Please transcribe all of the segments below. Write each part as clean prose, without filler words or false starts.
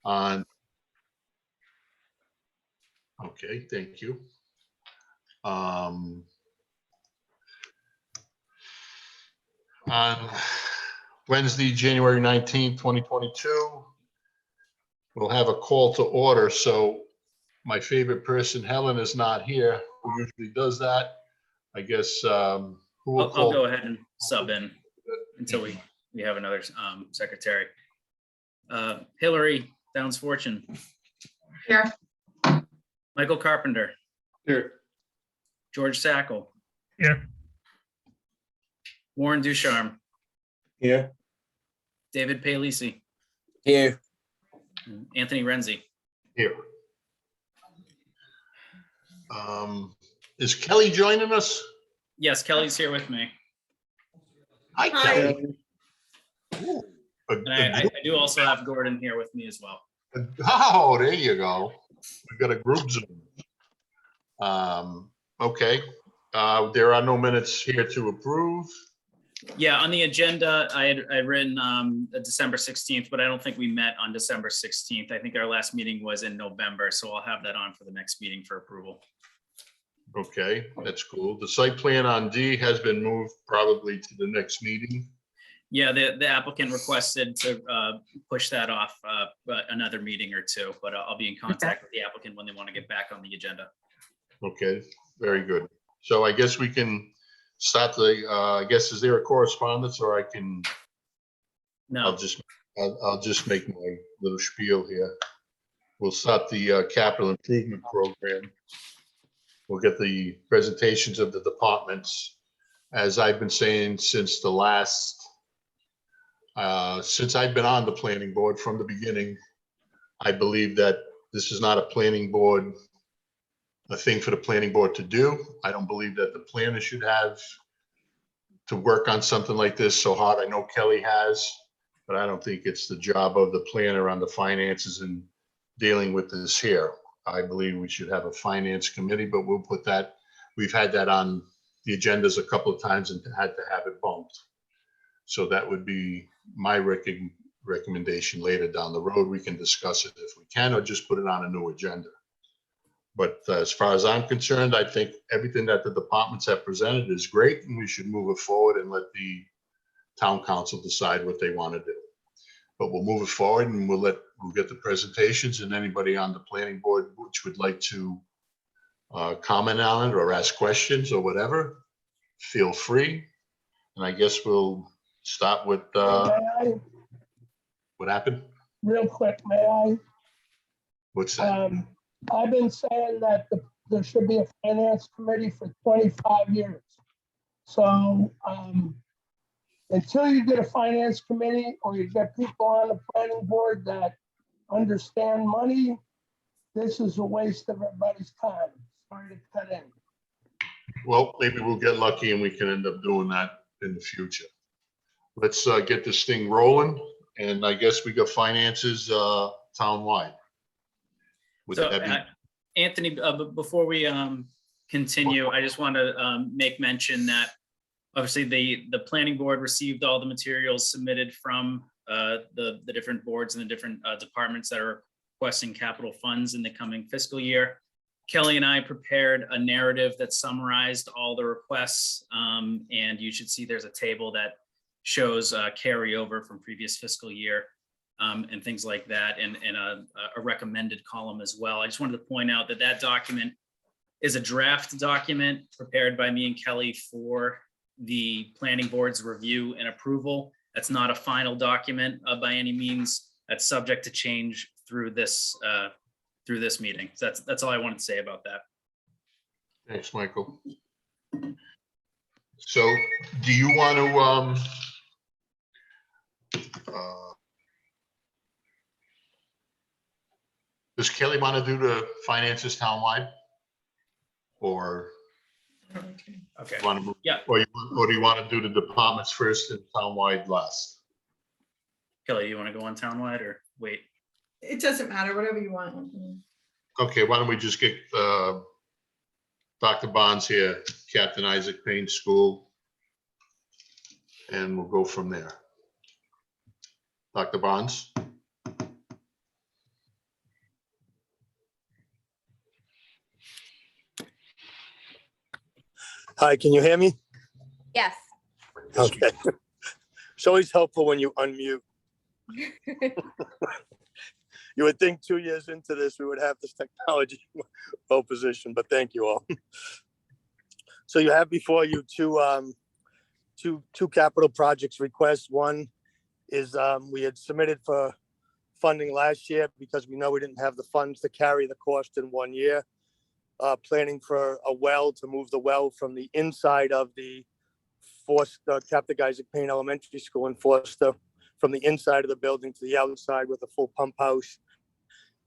on. Okay, thank you. On Wednesday, January 19th, 2022, we'll have a call to order. So my favorite person, Helen, is not here, who usually does that. I guess, who will I'll call? go ahead and sub in until we have another secretary. Hillary Downs Fortune. Here. Michael Carpenter. Here. George Sackle. Here. Warren Ducharme. Here. David Palisi. Here. Anthony Renzi. Here. Is Kelly joining us? Yes, Kelly's here with me. Hi, Kelly. Ooh, And I do also have Gordon here with me as well. Oh, there you go. We've got a group Zoom. Okay. There are no minutes here to approve. Yeah, on the agenda, I had written December 16th, but I don't think we met on December 16th. I think our last meeting was in November, so I'll have that on for the next meeting for approval. Okay, that's cool. The site plan on D has been moved probably to the next meeting. Yeah, the applicant requested to push that off another meeting or two, but I'll be in contact with the applicant when they want to get back on the agenda. Okay, very good. So I guess we can start the, I guess, is there a correspondence, or I can, No, I'll just make my little spiel here. We'll start the capital improvement program. We'll get the presentations of the departments. As I've been saying since the last, since I've been on the planning board from the beginning, I believe that this is not a planning board, a thing for the planning board to do. I don't believe that the planner should have to work on something like this so hard. I know Kelly has, but I don't think it's the job of the planner on the finances and dealing with this here. I believe we should have a finance committee, but we'll put that, we've had that on the agendas a couple of times and had to have it bumped. So that would be my recommendation later down the road. We can discuss it if we can, or just put it on a new agenda. But as far as I'm concerned, I think everything that the departments have presented is great, and we should move it forward and let the town council decide what they want to do. But we'll move it forward, and we'll get the presentations, and anybody on the planning board which would like to comment on it or ask questions or whatever, feel free. And I guess we'll start with May I, what happened? real quick, may I? What's that? I've been saying that there should be a finance committee for 25 years. So until you get a finance committee or you get people on the planning board that understand money, this is a waste of everybody's time. Sorry to cut in. Well, maybe we'll get lucky and we can end up doing that in the future. Let's get this thing rolling, and I guess we got finances townwide. Would so that be? Anthony, before we continue, I just want to make mention that obviously the planning board received all the materials submitted from the different boards and the different departments that are requesting capital funds in the coming fiscal year. Kelly and I prepared a narrative that summarized all the requests, and you should see there's a table that shows carryover from previous fiscal year and things like that, and a recommended column as well. I just wanted to point out that that document is a draft document prepared by me and Kelly for the planning board's review and approval. That's not a final document by any means. That's subject to change through this meeting. So that's all I wanted to say about that. Thanks, Michael. So do you want to, does Kelly want to do the finances townwide? Or Okay. want to move? Yeah. Or do you want to do the departments first and townwide last? Kelly, you want to go on townwide or wait? It doesn't matter, whatever you want. Okay, why don't we just get Dr. Bonds here, Captain Isaac Payne School, and we'll go from there. Dr. Bonds? Hi, can you hear me? Yes. Okay. It's always helpful when you unmute. You would think 2 years into this, we would have this technology well positioned, but thank you all. So you have before you two capital projects requests. One is we had submitted for funding last year because we know we didn't have the funds to carry the cost in 1 year. Planning for a well, to move the well from the inside of the Captain Isaac Payne Elementary School in Forster, from the inside of the building to the outside with a full pump house.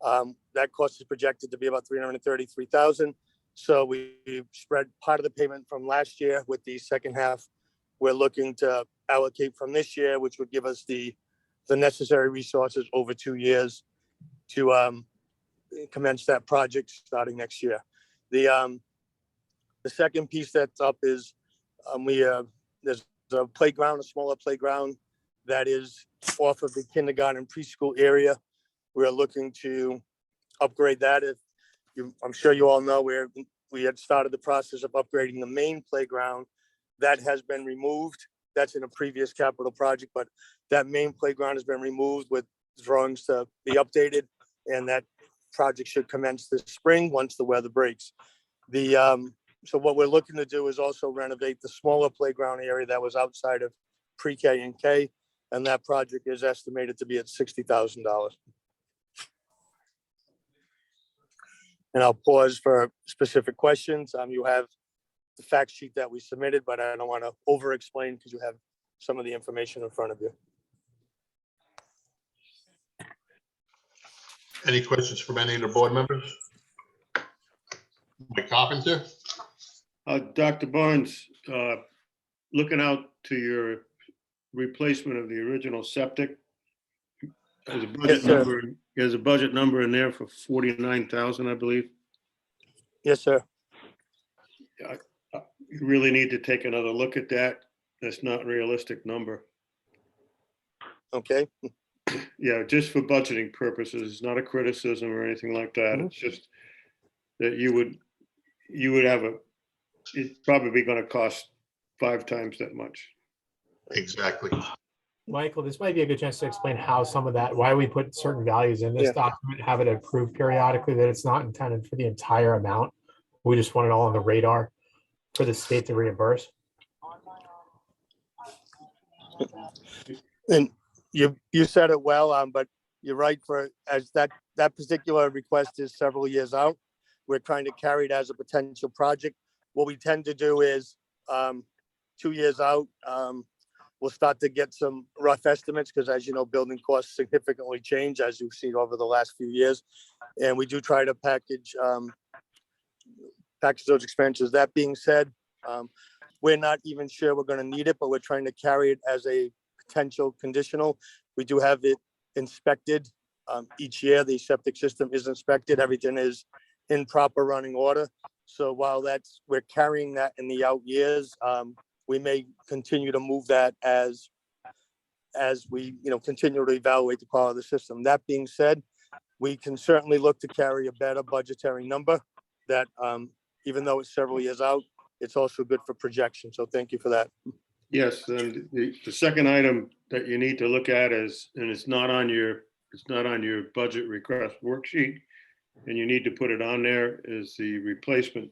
That cost is projected to be about $333,000. So we spread part of the payment from last year with the second half. We're looking to allocate from this year, which would give us the necessary resources over 2 years to commence that project starting next year. The second piece that's up is there's a playground, a smaller playground that is off of the kindergarten preschool area. We're looking to upgrade that. I'm sure you all know we had started the process of upgrading the main playground. That has been removed. That's in a previous capital project, but that main playground has been removed with drawings to be updated, and that project should commence this spring once the weather breaks. So what we're looking to do is also renovate the smaller playground area that was outside of pre-K and K, and that project is estimated to be at $60,000. And I'll pause for specific questions. You have the fact sheet that we submitted, but I don't want to over-explain because you have some of the information in front of you. Any questions from any of the board members? Mike Carpenter? Dr. Barnes, looking out to your replacement of the original septic, there's a budget Yes, sir. number. There's a budget number in there for $49,000, I believe. Yes, sir. You really need to take another look at that. That's not a realistic number. Okay. Yeah, just for budgeting purposes, it's not a criticism or anything like that. It's just that you would have it's probably going to cost 5 times that much. Exactly. Michael, this might be a good chance to explain how some of that, why we put certain values in this Yeah. document, have it approved periodically, that it's not intended for the entire amount. We just want it all on the radar for the state to reimburse. And you said it well, but you're right, as that particular request is several years out. We're trying to carry it as a potential project. What we tend to do is 2 years out, we'll start to get some rough estimates because, as you know, building costs significantly change as you've seen over the last few years. And we do try to package those expenses. That being said, we're not even sure we're going to need it, but we're trying to carry it as a potential conditional. We do have it inspected each year. The septic system is inspected. Everything is in proper running order. So while we're carrying that in the out years, we may continue to move that as we continue to evaluate the quality of the system. That being said, we can certainly look to carry a better budgetary number that even though it's several years out, it's also good for projection. So thank you for that. Yes, and the second item that you need to look at is, and it's not on your budget request worksheet, and you need to put it on there, is the replacement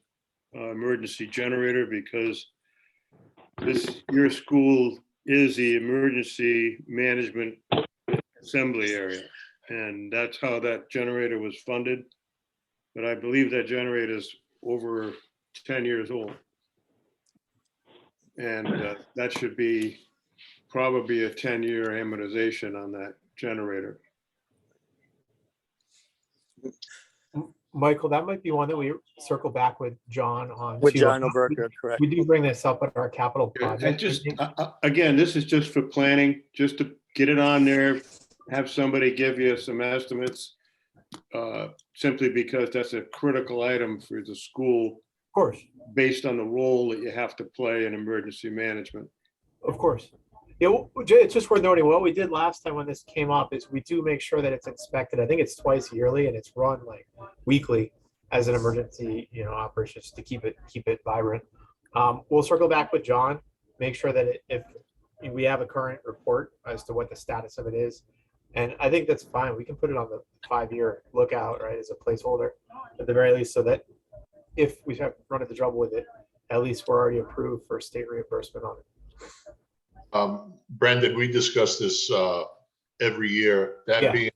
emergency generator, because your school is the emergency management assembly area, and that's how that generator was funded. But I believe that generator is over 10 years old. And that should be probably a 10-year amortization on that generator. Michael, that might be one that we circle back with John on. With too. John Oberka, correct. We do bring this up at our capital And project. just, again, this is just for planning, just to get it on there, have somebody give you some estimates, simply because that's a critical item for the school Of course, based on the role that you have to play in emergency management. of course. It's just worth noting, what we did last time when this came up is we do make sure that it's inspected. I think it's twice yearly and it's run like weekly as an emergency, operations to keep it vibrant. We'll circle back with John, make sure that if we have a current report as to what the status of it is. And I think that's fine. We can put it on the 5-year lookout, right, as a placeholder at the very least, so that if we have run into trouble with it, at least we're already approved for state reimbursement on it. Brendan, we discuss this every year. That Yeah. being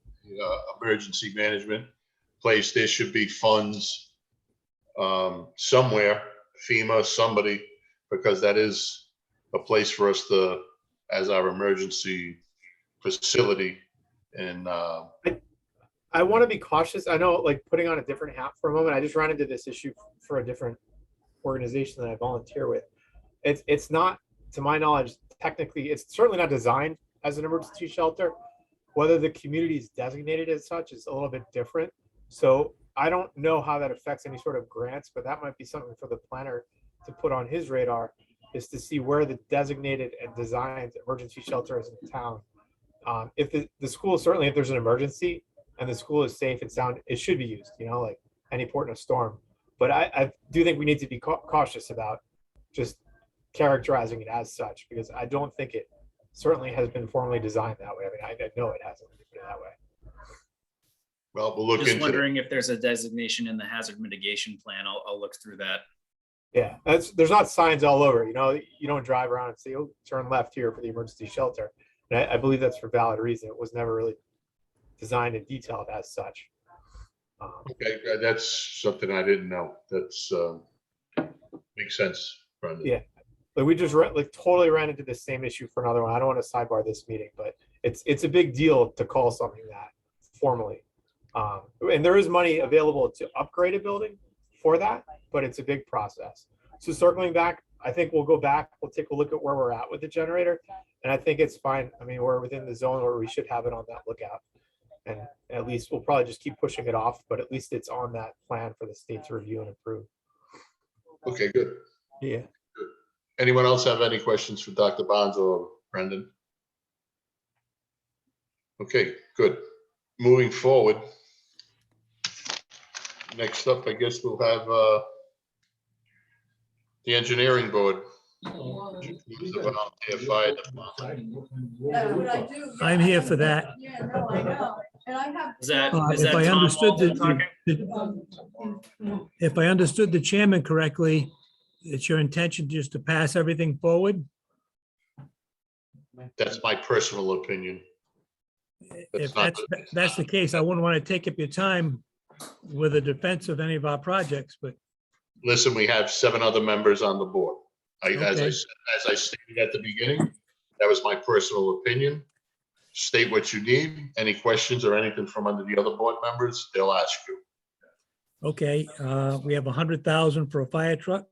emergency management place, there should be funds somewhere, FEMA, somebody, because that is a place for us to, as our emergency facility. And I want to be cautious. I know, like, putting on a different hat for a moment, I just ran into this issue for a different organization that I volunteer with. It's not, to my knowledge, technically, it's certainly not designed as an emergency shelter. Whether the community is designated as such is a little bit different. So I don't know how that affects any sort of grants, but that might be something for the planner to put on his radar, is to see where the designated and designed emergency shelter is in the town. If the school, certainly if there's an emergency and the school is safe and sound, it should be used, like any port in a storm. But I do think we need to be cautious about just characterizing it as such, because I don't think it certainly has been formally designed that way. I mean, I know it hasn't been that way. well, we'll look Just into it. wondering if there's a designation in the hazard mitigation plan. I'll look through that. Yeah, there's not signs all over, you don't drive around and say, oh, turn left here for the emergency shelter. And I believe that's for valid reason. It was never really designed and detailed as such. Okay, that's something I didn't know. That's makes sense, Brendan. Yeah. But we just totally ran into the same issue for another one. I don't want to sidebar this meeting, but it's a big deal to call something that formally. And there is money available to upgrade a building for that, but it's a big process. So circling back, I think we'll go back, we'll take a look at where we're at with the generator. And I think it's fine. I mean, we're within the zone where we should have it on that lookout. And at least we'll probably just keep pushing it off, but at least it's on that plan for the state to review and approve. Okay, good. Yeah. Anyone else have any questions for Dr. Bonds or Brendan? Okay, good. Moving forward. Next up, I guess we'll have the engineering board. The volunteer fire department. I'm here for that. Yeah, no, I know. And I have. Is that If I Tom understood Walton talking? if I understood the chairman correctly, it's your intention just to pass everything forward? That's my personal opinion. If not that's the case, I wouldn't want to take up your time with a defense of any of our projects, but Listen, we have 7 other members on the board. As Okay. I stated at the beginning, that was my personal opinion. State what you need. Any questions or anything from under the other board members, they'll ask you. okay, we have 100,000 for a fire truck.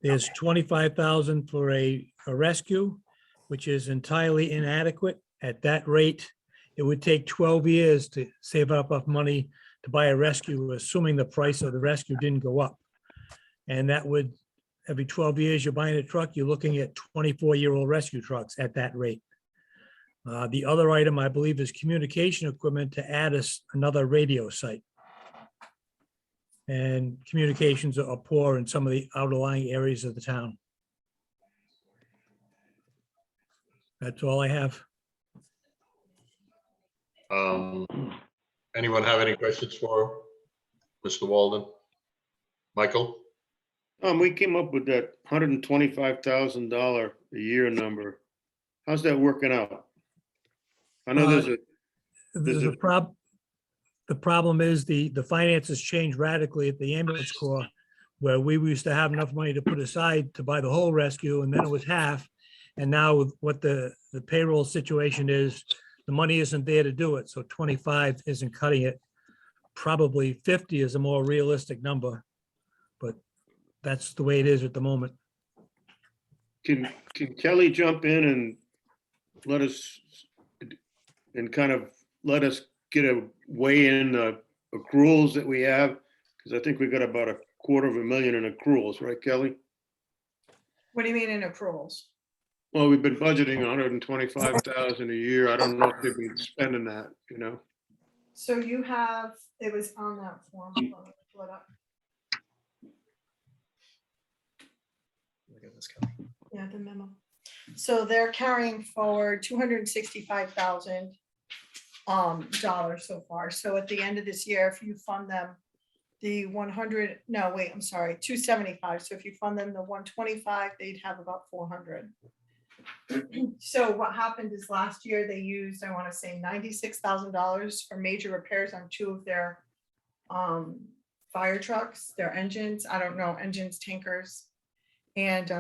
There's 25,000 for a rescue, which is entirely inadequate. At that rate, it would take 12 years to save up enough money to buy a rescue, assuming the price of the rescue didn't go up. And that would, every 12 years you're buying a truck, you're looking at 24-year-old rescue trucks at that rate. The other item, I believe, is communication equipment to add us another radio site. And communications are poor in some of the outlying areas of the town. That's all I have. Anyone have any questions for Mr. Walden? Michael? We came up with that $125,000 a year number. How's that working out? I know there's a, There's a prob, the problem is the finances changed radically at the ambulance corps, where we used to have enough money to put aside to buy the whole rescue, and then it was half. And now with what the payroll situation is, the money isn't there to do it, so 25 isn't cutting it. Probably 50 is a more realistic number, but that's the way it is at the moment. can Kelly jump in and let us, and kind of let us get a weigh in accruals that we have? Because I think we got about $250,000 in accruals, right, Kelly? What do you mean in accruals? Well, we've been budgeting 125,000 a year. I don't know if they've been spending that, So you have, it was on that form. Hold on, let me pull it up. Look at this, Kelly. Yeah, the memo. So they're carrying forward $265,000 dollars so far. So at the end of this year, if you fund them the 100, no, wait, I'm sorry, 275. So if you fund them the 125, they'd have about 400. So what happened is last year they used, I want to say $96,000 for major repairs on 2 of their fire trucks, their engines, I don't know, engines, tankers. And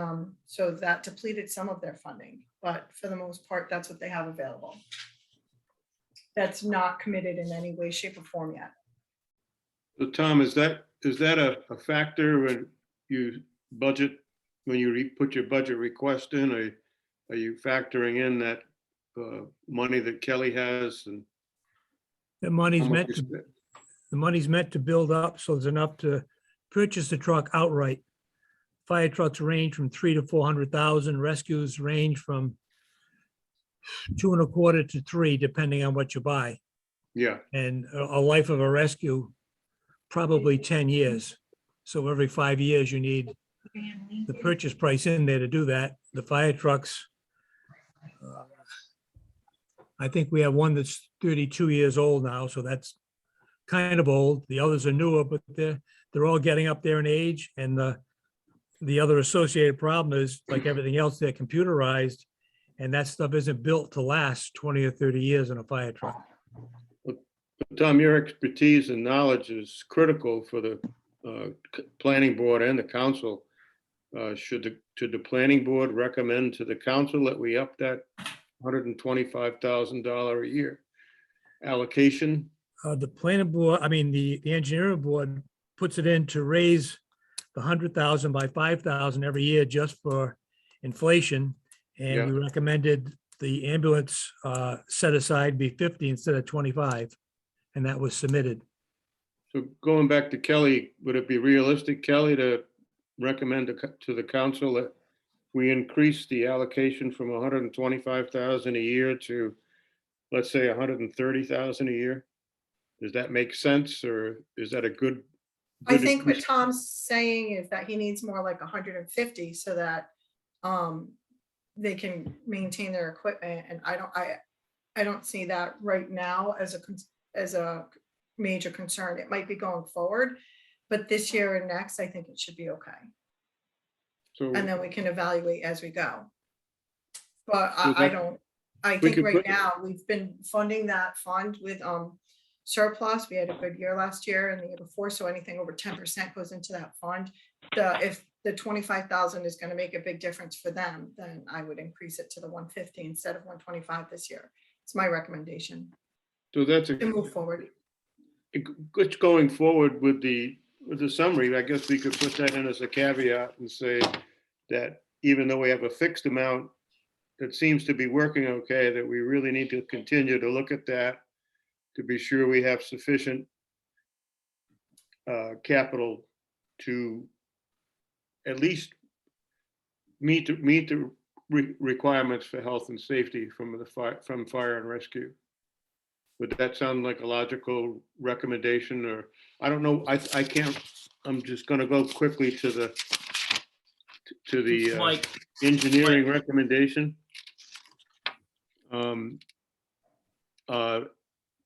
so that depleted some of their funding, but for the most part, that's what they have available. That's not committed in any way, shape or form yet. So Tom, is that a factor when you budget, when you put your budget request in? Are you factoring in that money that Kelly has and? The how money's much meant you to, spent? the money's meant to build up, so there's enough to purchase the truck outright. Fire trucks range from 300 to 400,000. Rescues range from 2.25 to 3, depending on what you buy. Yeah, And a life of a rescue, probably 10 years. So every 5 years, you need the purchase price in there to do that. The fire trucks, I think we have one that's 32 years old now, so that's kind of old. The others are newer, but they're all getting up there in age. And the other associated problem is, like everything else, they're computerized, and that stuff isn't built to last 20 or 30 years in a fire truck. Tom, your expertise and knowledge is critical for the planning board and the council. Should the planning board recommend to the council that we up that $125,000 a year allocation? The planning board, the engineering board puts it in to raise the 100,000 by 5,000 every year just for inflation. Yeah. And we recommended the ambulance set aside be 50 instead of 25. And that was submitted. So going back to Kelly, would it be realistic, Kelly, to recommend to the council that we increase the allocation from 125,000 a year to, let's say, 130,000 a year? Does that make sense, or is that a good? I think what increase? Tom's saying is that he needs more like 150 so that they can maintain their equipment. And I don't see that right now as a major concern. It might be going forward, but this year and next, I think it should be okay. So And then we can evaluate as we go. But So I that- think could right put- now, we've been funding that fund with surplus. We had a good year last year and the year before, so anything over 10% goes into that fund. If the 25,000 is going to make a big difference for them, then I would increase it to the 150 instead of 125 this year. It's my recommendation So that's to move forward. good going forward with the summary. I guess we could put that in as a caveat and say that even though we have a fixed amount that seems to be working okay, that we really need to continue to look at that to be sure we have sufficient capital to at least meet the requirements for health and safety from fire and rescue. Would that sound like a logical recommendation? Or I don't know, I can't, I'm just gonna go quickly to the Mike, engineering recommendation.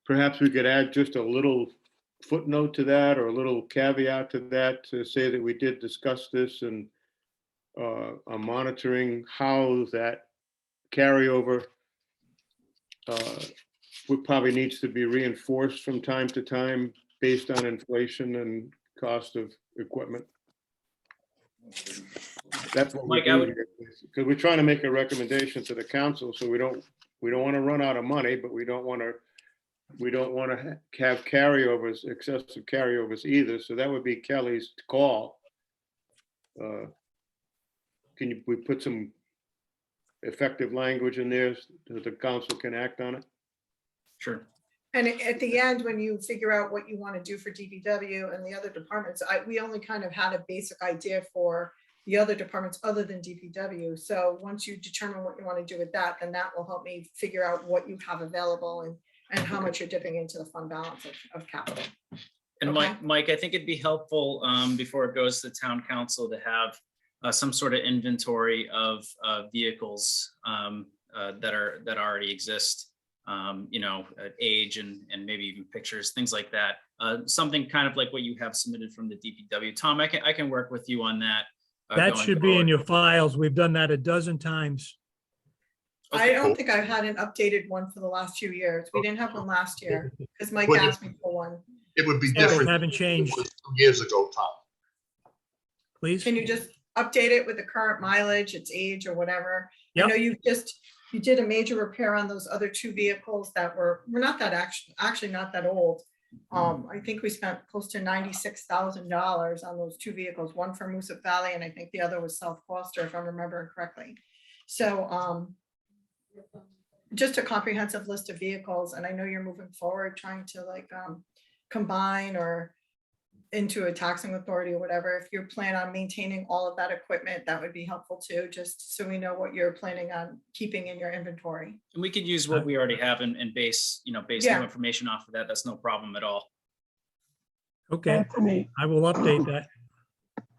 Perhaps we could add just a little footnote to that, or a little caveat to that, to say that we did discuss this and are monitoring how that carryover probably needs to be reinforced from time to time based on inflation and cost of equipment. That's what we Mike, I do would- here, because we're trying to make a recommendation to the council, so we don't want to run out of money, but we don't want to have carryovers, excessive carryovers either. So that would be Kelly's call. We put some effective language in there so the council can act on it? sure. And at the end, when you figure out what you want to do for DPW and the other departments, we only kind of had a basic idea for the other departments other than DPW. So once you determine what you want to do with that, then that will help me figure out what you have available and how much you're dipping into the fund balance of capital. And Okay. Mike, I think it'd be helpful before it goes to the town council to have some sort of inventory of vehicles that already exist, age and maybe even pictures, things like that. Something kind of like what you have submitted from the DPW. Tom, I can work with you on that. That going should be in forward. your files. We've done that a dozen times. I Okay, don't think I've had an updated one for the last few years. We didn't have one last year because Mike Would it- asked me for one. It would be They different. haven't than it changed. was 2 years ago, Tom. Please. Can you just update it with the current mileage, its age or whatever? I Yep. know you did a major repair on those other two vehicles that were not that actually not that old. I think we spent close to $96,000 on those two vehicles, one for Moosup Valley and I think the other was South Foster, if I'm remembering correctly. So, just a comprehensive list of vehicles, and I know you're moving forward, trying to like, combine or into a taxing authority or whatever. If you plan on maintaining all of that equipment, that would be helpful too, just so we know what you're planning on keeping in your inventory. and we could use what we already have and base new Yeah. information off of that. That's no problem at all. Okay, Anthony, I will update that.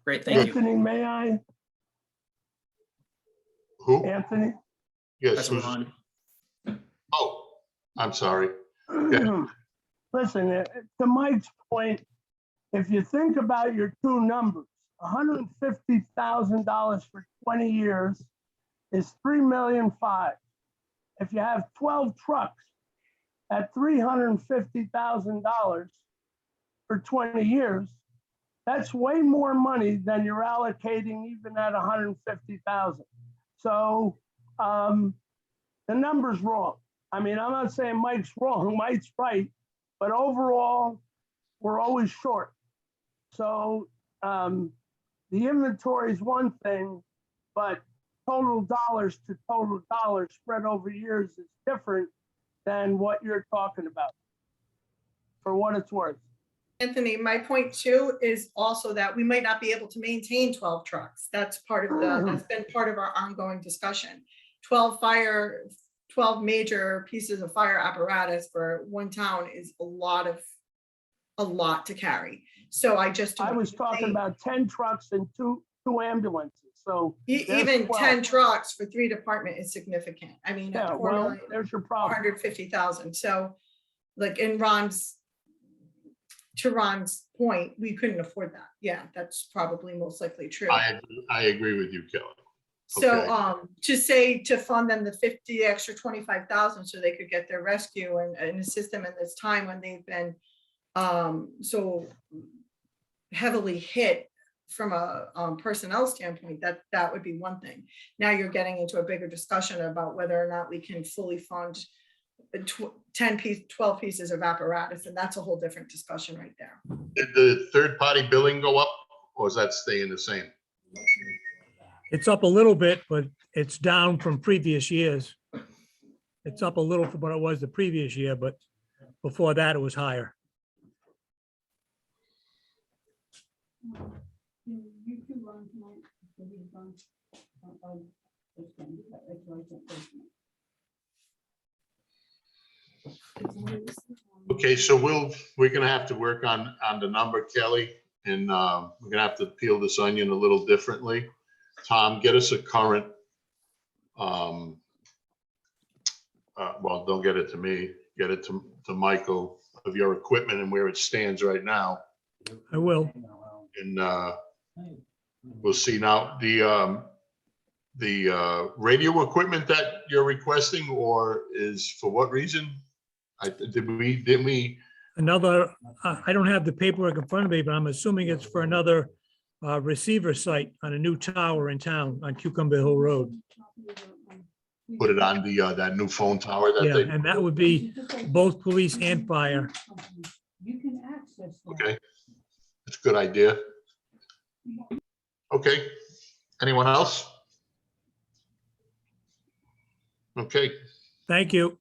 Great, thank you. Anthony, may I? Who? Anthony? Yes. That's who's- Ron. Oh, I'm sorry. Listen, to Mike's point, if you think about your two numbers, $150,000 for 20 years is $3,500,000. If you have 12 trucks at $350,000 for 20 years, that's way more money than you're allocating even at 150,000. So the number's wrong. I mean, I'm not saying Mike's wrong, Mike's right, but overall, we're always short. So the inventory is one thing, but total dollars to total dollars spread over years is different than what you're talking about, for what it's worth. Anthony, my point too is also that we might not be able to maintain 12 trucks. That's that's been part of our ongoing discussion. 12 major pieces of fire apparatus for one town is a lot to carry. So I was talking about 10 trucks and two ambulances, so. there's even 12. 10 trucks for 3 department is significant. I mean, Yeah, at well, there's your problem. 450,000. So like to Ron's point, we couldn't afford that. Yeah, that's probably most likely true. I agree with you, Kelly. So, Okay. to say, to fund them the extra 25,000 so they could get their rescue and assist them in this time when they've been so heavily hit from a personnel standpoint, that would be one thing. Now you're getting into a bigger discussion about whether or not we can fully fund 12 pieces of apparatus, and that's a whole different discussion right there. Did the third-party billing go up, or is that staying the same? It's up a little bit, but it's down from previous years. It's up a little from what it was the previous year, but before that it was higher. Okay, so we're gonna have to work on the number, Kelly, and we're gonna have to peel this onion a little differently. Tom, get us a current, well, don't get it to me, get it to Michael of your equipment and where it stands right now. I will. And we'll see now, the radio equipment that you're requesting, or is for what reason? Didn't we? Another, I don't have the paperwork in front of me, but I'm assuming it's for another receiver site on a new tower in town on Cucumber Hill Road. Put it on the, that new phone tower that Yeah, they, and that would be both police and fire. okay, that's a good idea. Okay, anyone else? Okay, Thank you.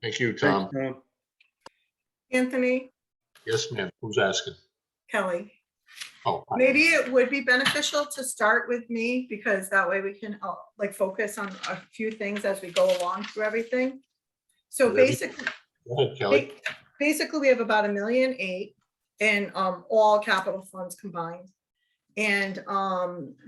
thank you, Tom. Thanks, Tom. Anthony, Yes, ma'am, who's asking? Kelly, Oh, hi. maybe it would be beneficial to start with me, because that way we can like focus on a few things as we go along through everything. So Whatever. basically, Go ahead, Kelly. basically we have about $1.8 million in all capital funds combined. And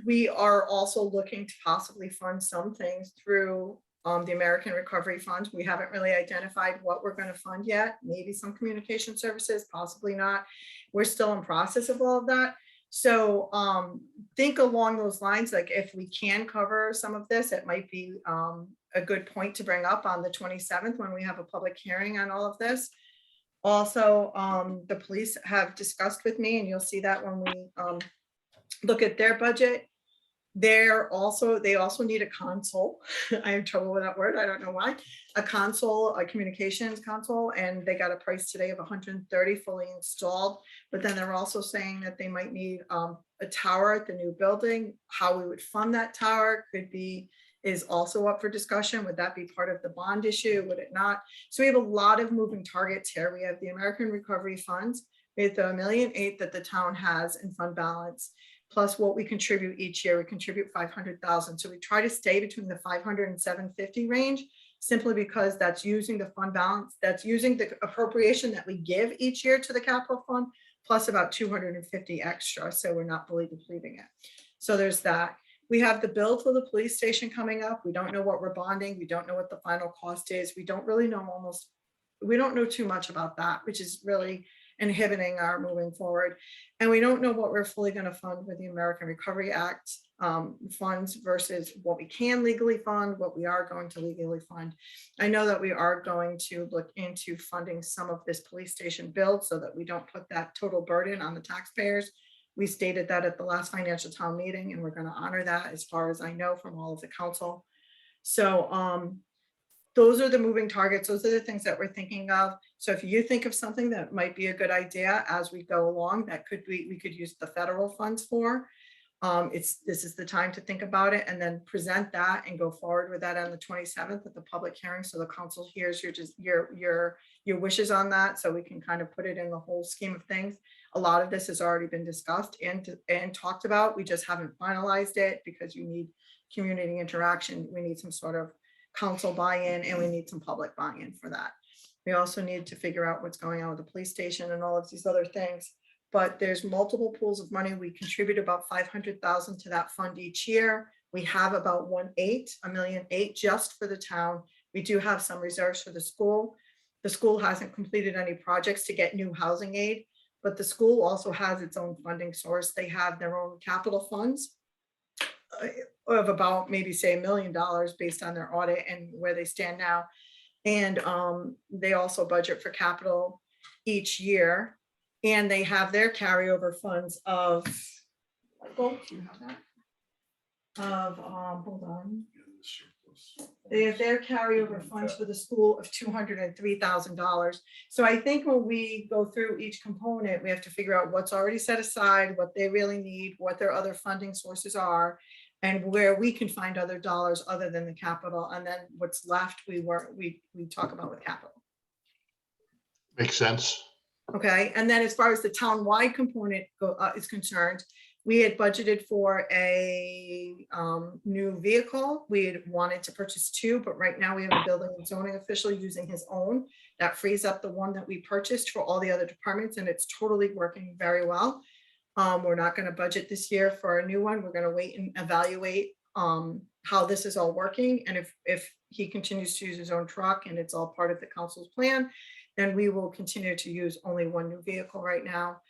we are also looking to possibly fund some things through the American Recovery Fund. We haven't really identified what we're going to fund yet. Maybe some communication services, possibly not. We're still in process of all of that. So think along those lines, like if we can cover some of this, it might be a good point to bring up on the 27th when we have a public hearing on all of this. Also, the police have discussed with me, and you'll see that when we look at their budget. They also need a console. I have trouble with that word. I don't know why. A console, a communications console, and they got a price today of 130 fully installed. But then they're also saying that they might need a tower at the new building. How we would fund that tower is also up for discussion. Would that be part of the bond issue? Would it not? So we have a lot of moving targets here. We have the American Recovery Funds. We have the $1.8 million that the town has in fund balance, plus what we contribute each year. We contribute 500,000. So we try to stay between the 500 and 750 range, simply because that's using the fund balance, that's using the appropriation that we give each year to the capital fund, plus about 250 extra. So we're not fully depleting it. So there's that. We have the bill for the police station coming up. We don't know what we're bonding. We don't know what the final cost is. We don't really know we don't know too much about that, which is really inhibiting our moving forward. And we don't know what we're fully going to fund with the American Recovery Act funds versus what we can legally fund, what we are going to legally fund. I know that we are going to look into funding some of this police station build so that we don't put that total burden on the taxpayers. We stated that at the last financial town meeting, and we're going to honor that as far as I know from all of the council. So those are the moving targets. Those are the things that we're thinking of. So if you think of something that might be a good idea as we go along, that we could use the federal funds for. This is the time to think about it and then present that and go forward with that on the 27th at the public hearing. So the council hears your wishes on that, so we can kind of put it in the whole scheme of things. A lot of this has already been discussed and talked about. We just haven't finalized it because you need community interaction. We need some sort of council buy-in, and we need some public buy-in for that. We also need to figure out what's going on with the police station and all of these other things. But there's multiple pools of money. We contribute about 500,000 to that fund each year. We have about $1.8 million just for the town. We do have some reserves for the school. The school hasn't completed any projects to get new housing aid, but the school also has its own funding source. They have their own capital funds of about maybe say $1 million based on their audit and where they stand now. And they also budget for capital each year. And they have their carryover funds of, hold on. They have their carryover funds for the school of $203,000. So I think when we go through each component, we have to figure out what's already set aside, what they really need, what their other funding sources are, and where we can find other dollars other than the capital. And then what's left, we talk about with capital. Makes sense. Okay, and then as far as the town-wide component is concerned, we had budgeted for a new vehicle. We had wanted to purchase 2, but right now we have a building and zoning official using his own. That frees up the one that we purchased for all the other departments, and it's totally working very well. We're not going to budget this year for a new one. We're going to wait and evaluate how this is all working. And if he continues to use his own truck and it's all part of the council's plan, then we will continue to use only one new vehicle right now.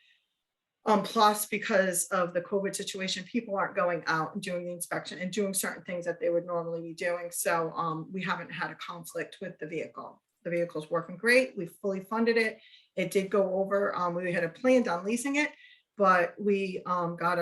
Plus, because of the COVID situation, people aren't going out and doing the inspection and doing certain things that they would normally be doing. So we haven't had a conflict with the vehicle. The vehicle's working great. We fully funded it. It did go over. We had planned on leasing it, but we got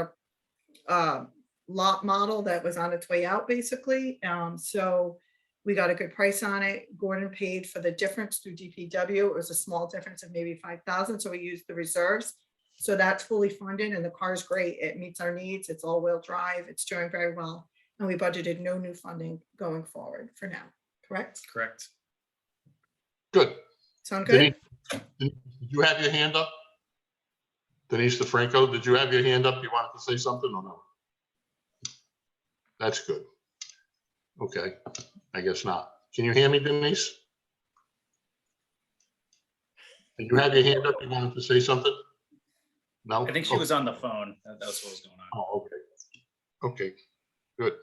a lot model that was on its way out basically. So we got a good price on it. Gordon paid for the difference through DPW. It was a small difference of maybe 5,000. So we used the reserves. So that's fully funded and the car is great. It meets our needs. It's all-wheel drive. It's doing very well. And we budgeted no new funding going forward for now, correct? Correct. Good. Sound good? Denise, did you have your hand up? Denise DeFranco, did you have your hand up? You wanted to say something or no? That's good. Okay, I guess not. Can you hear me, Denise? Did you have your hand up? You wanted to say something? No? I think she was on the phone. That's what was going on. Oh, okay. Okay, good.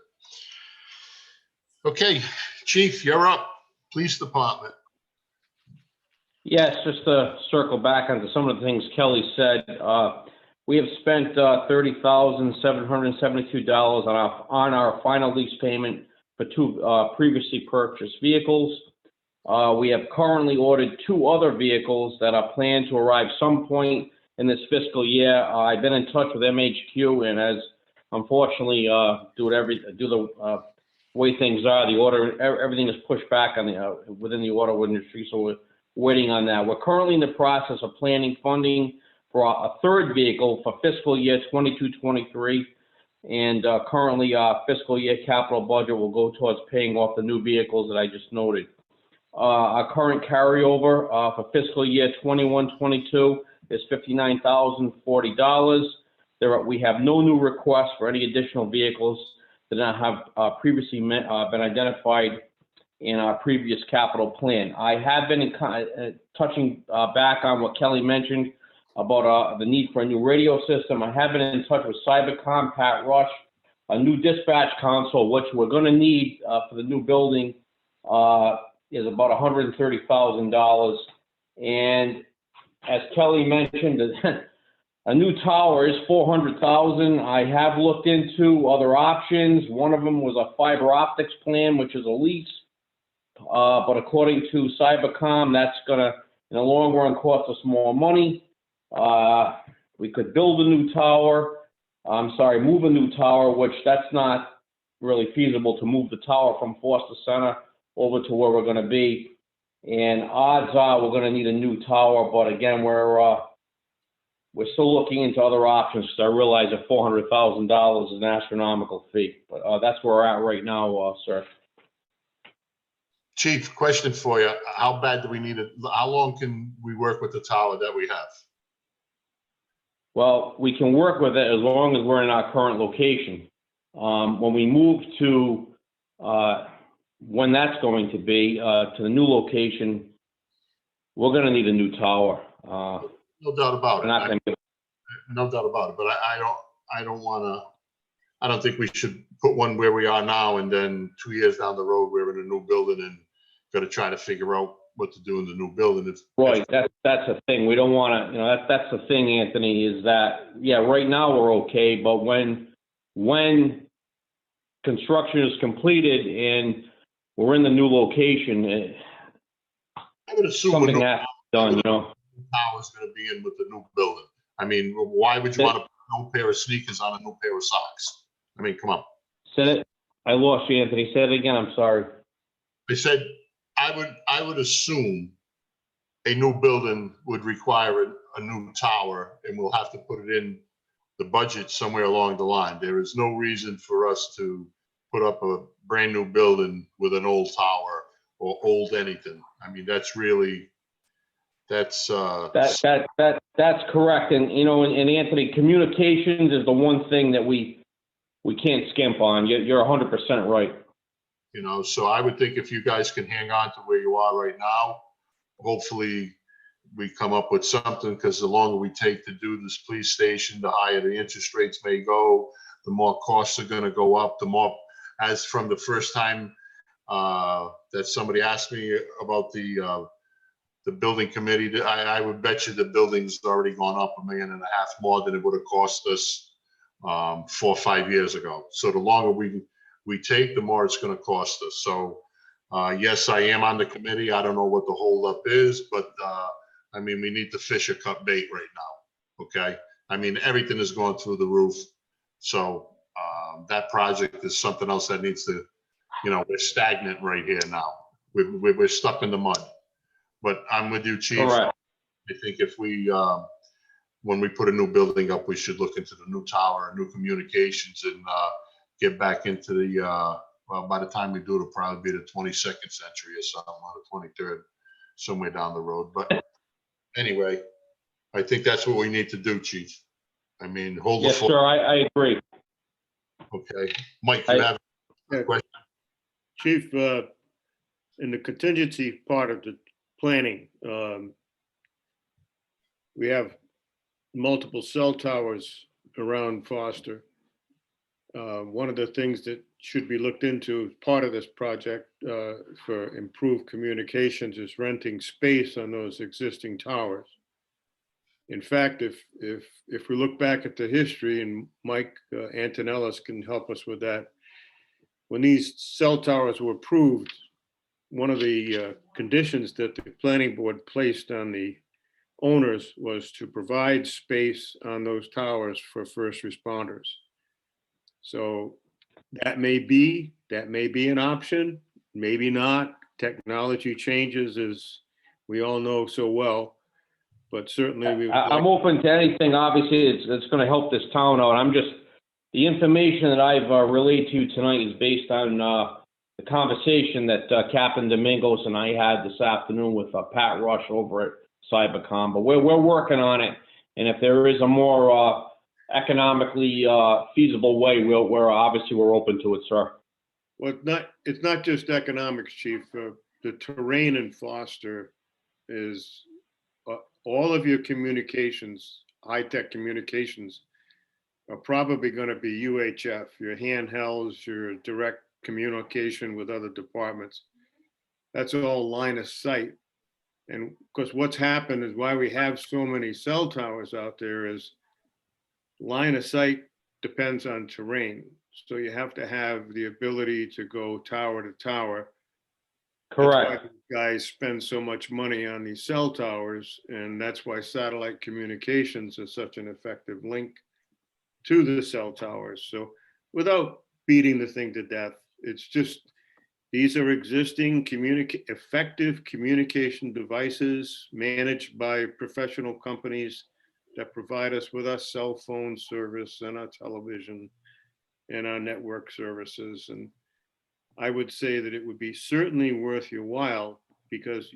Okay, Chief, you're up. Police Department. Yes, just to circle back onto some of the things Kelly said, we have spent $30,772 on our final lease payment for two previously purchased vehicles. We have currently ordered two other vehicles that are planned to arrive some point in this fiscal year. I've been in touch with MHQ, and as unfortunately, due to the way things are, the order, everything is pushed back on the within the auto industry, so we're waiting on that. We're currently in the process of planning funding for a third vehicle for fiscal year 22-23, and currently our fiscal year capital budget will go towards paying off the new vehicles that I just noted. Our current carryover for fiscal year 21-22 is $59,040. We have no new requests for any additional vehicles that have previously been identified in our previous capital plan. I have been touching back on what Kelly mentioned about the need for a new radio system. I have been in touch with Cybercom, Pat Rush, a new dispatch console, which we're going to need for the new building, is about $130,000. And as Kelly mentioned, a new tower is $400,000. I have looked into other options. One of them was a fiber optics plan, which is a lease. But according to Cybercom, that's going to, in the long run, cost us more money. We could build a new tower. Move a new tower, which that's not really feasible to move the tower from Foster Center over to where we're going to be. And odds are we're going to need a new tower. But again, we're still looking into other options, because I realize that $400,000 is an astronomical fee. But that's where we're at right now, sir. Chief, question for you. How bad do we need it? How long can we work with the tower that we have? Well, we can work with it as long as we're in our current location. When we move to, when that's going to be, to the new location, we're going to need a new tower. No doubt about We're not it. going to. No doubt about it, but I don't think we should put one where we are now and then 2 years down the road, we're in a new building and got to try to figure out what to do in the new building. Right, that's the thing. We don't want to, that's the thing, Anthony, is that, yeah, right now we're okay, but when construction is completed and we're in the new location, I would assume something a has to be done, tower's going to be in with the new building. I mean, why would you want to put a new pair of sneakers on a new pair of socks? I mean, come on. Said it. I lost you, Anthony. Say it again. I'm sorry. I said, I would assume a new building would require a new tower, and we'll have to put it in the budget somewhere along the line. There is no reason for us to put up a brand new building with an old tower or old anything. I mean, that's really, that's correct. And, and Anthony, communications is the one thing that we can't skimp on. You're 100% right. So I would think if you guys can hang on to where you are right now, hopefully we come up with something, because the longer we take to do this police station, the higher the interest rates may go, the more costs are going to go up, the more, as from the first time that somebody asked me about the building committee, I would bet you the building's already gone up $1.5 million more than it would have cost us 4 or 5 years ago. So the longer we take, the more it's going to cost us. So yes, I am on the committee. I don't know what the holdup is, but I mean, we need to fish or cut bait right now. Okay. I mean, everything is going through the roof. So that project is something else that needs to, we're stagnant right here now. We're stuck in the mud. But I'm with you, Chief. Correct. I think if we, when we put a new building up, we should look into the new tower, new communications, and get back into the, well, by the time we do, it'll probably be the 22nd century or something, or the 23rd, somewhere down the road. But anyway, I think that's what we need to do, Chief. I mean, hold the Yes, fort. sir. I agree. Okay. Mike, you have a question? Chief, in the contingency part of the planning, we have multiple cell towers around Foster. One of the things that should be looked into as part of this project for improved communications is renting space on those existing towers. In fact, if we look back at the history, and Mike Antonellis can help us with that, when these cell towers were approved, one of the conditions that the planning board placed on the owners was to provide space on those towers for first responders. So that may be an option, maybe not. Technology changes, as we all know so well, but certainly we. I'm open to anything. Obviously, it's going to help this town out. The information that I've relayed to you tonight is based on the conversation that Captain Domingos and I had this afternoon with Pat Rush over at Cybercom. But we're working on it, and if there is a more economically feasible way, we're open to it, sir. Well, it's not just economics, Chief. The terrain in Foster is all of your communications, high-tech communications, are probably going to be UHF, your handhelds, your direct communication with other departments. That's all line of sight. And of course, what's happened is why we have so many cell towers out there is line of sight depends on terrain. So you have to have the ability to go tower to tower. Correct. That's why these guys spend so much money on these cell towers, and that's why satellite communications is such an effective link to the cell towers. So without beating the thing to death, it's just, these are existing effective communication devices managed by professional companies that provide us with our cell phone service and our television and our network services. And I would say that it would be certainly worth your while, because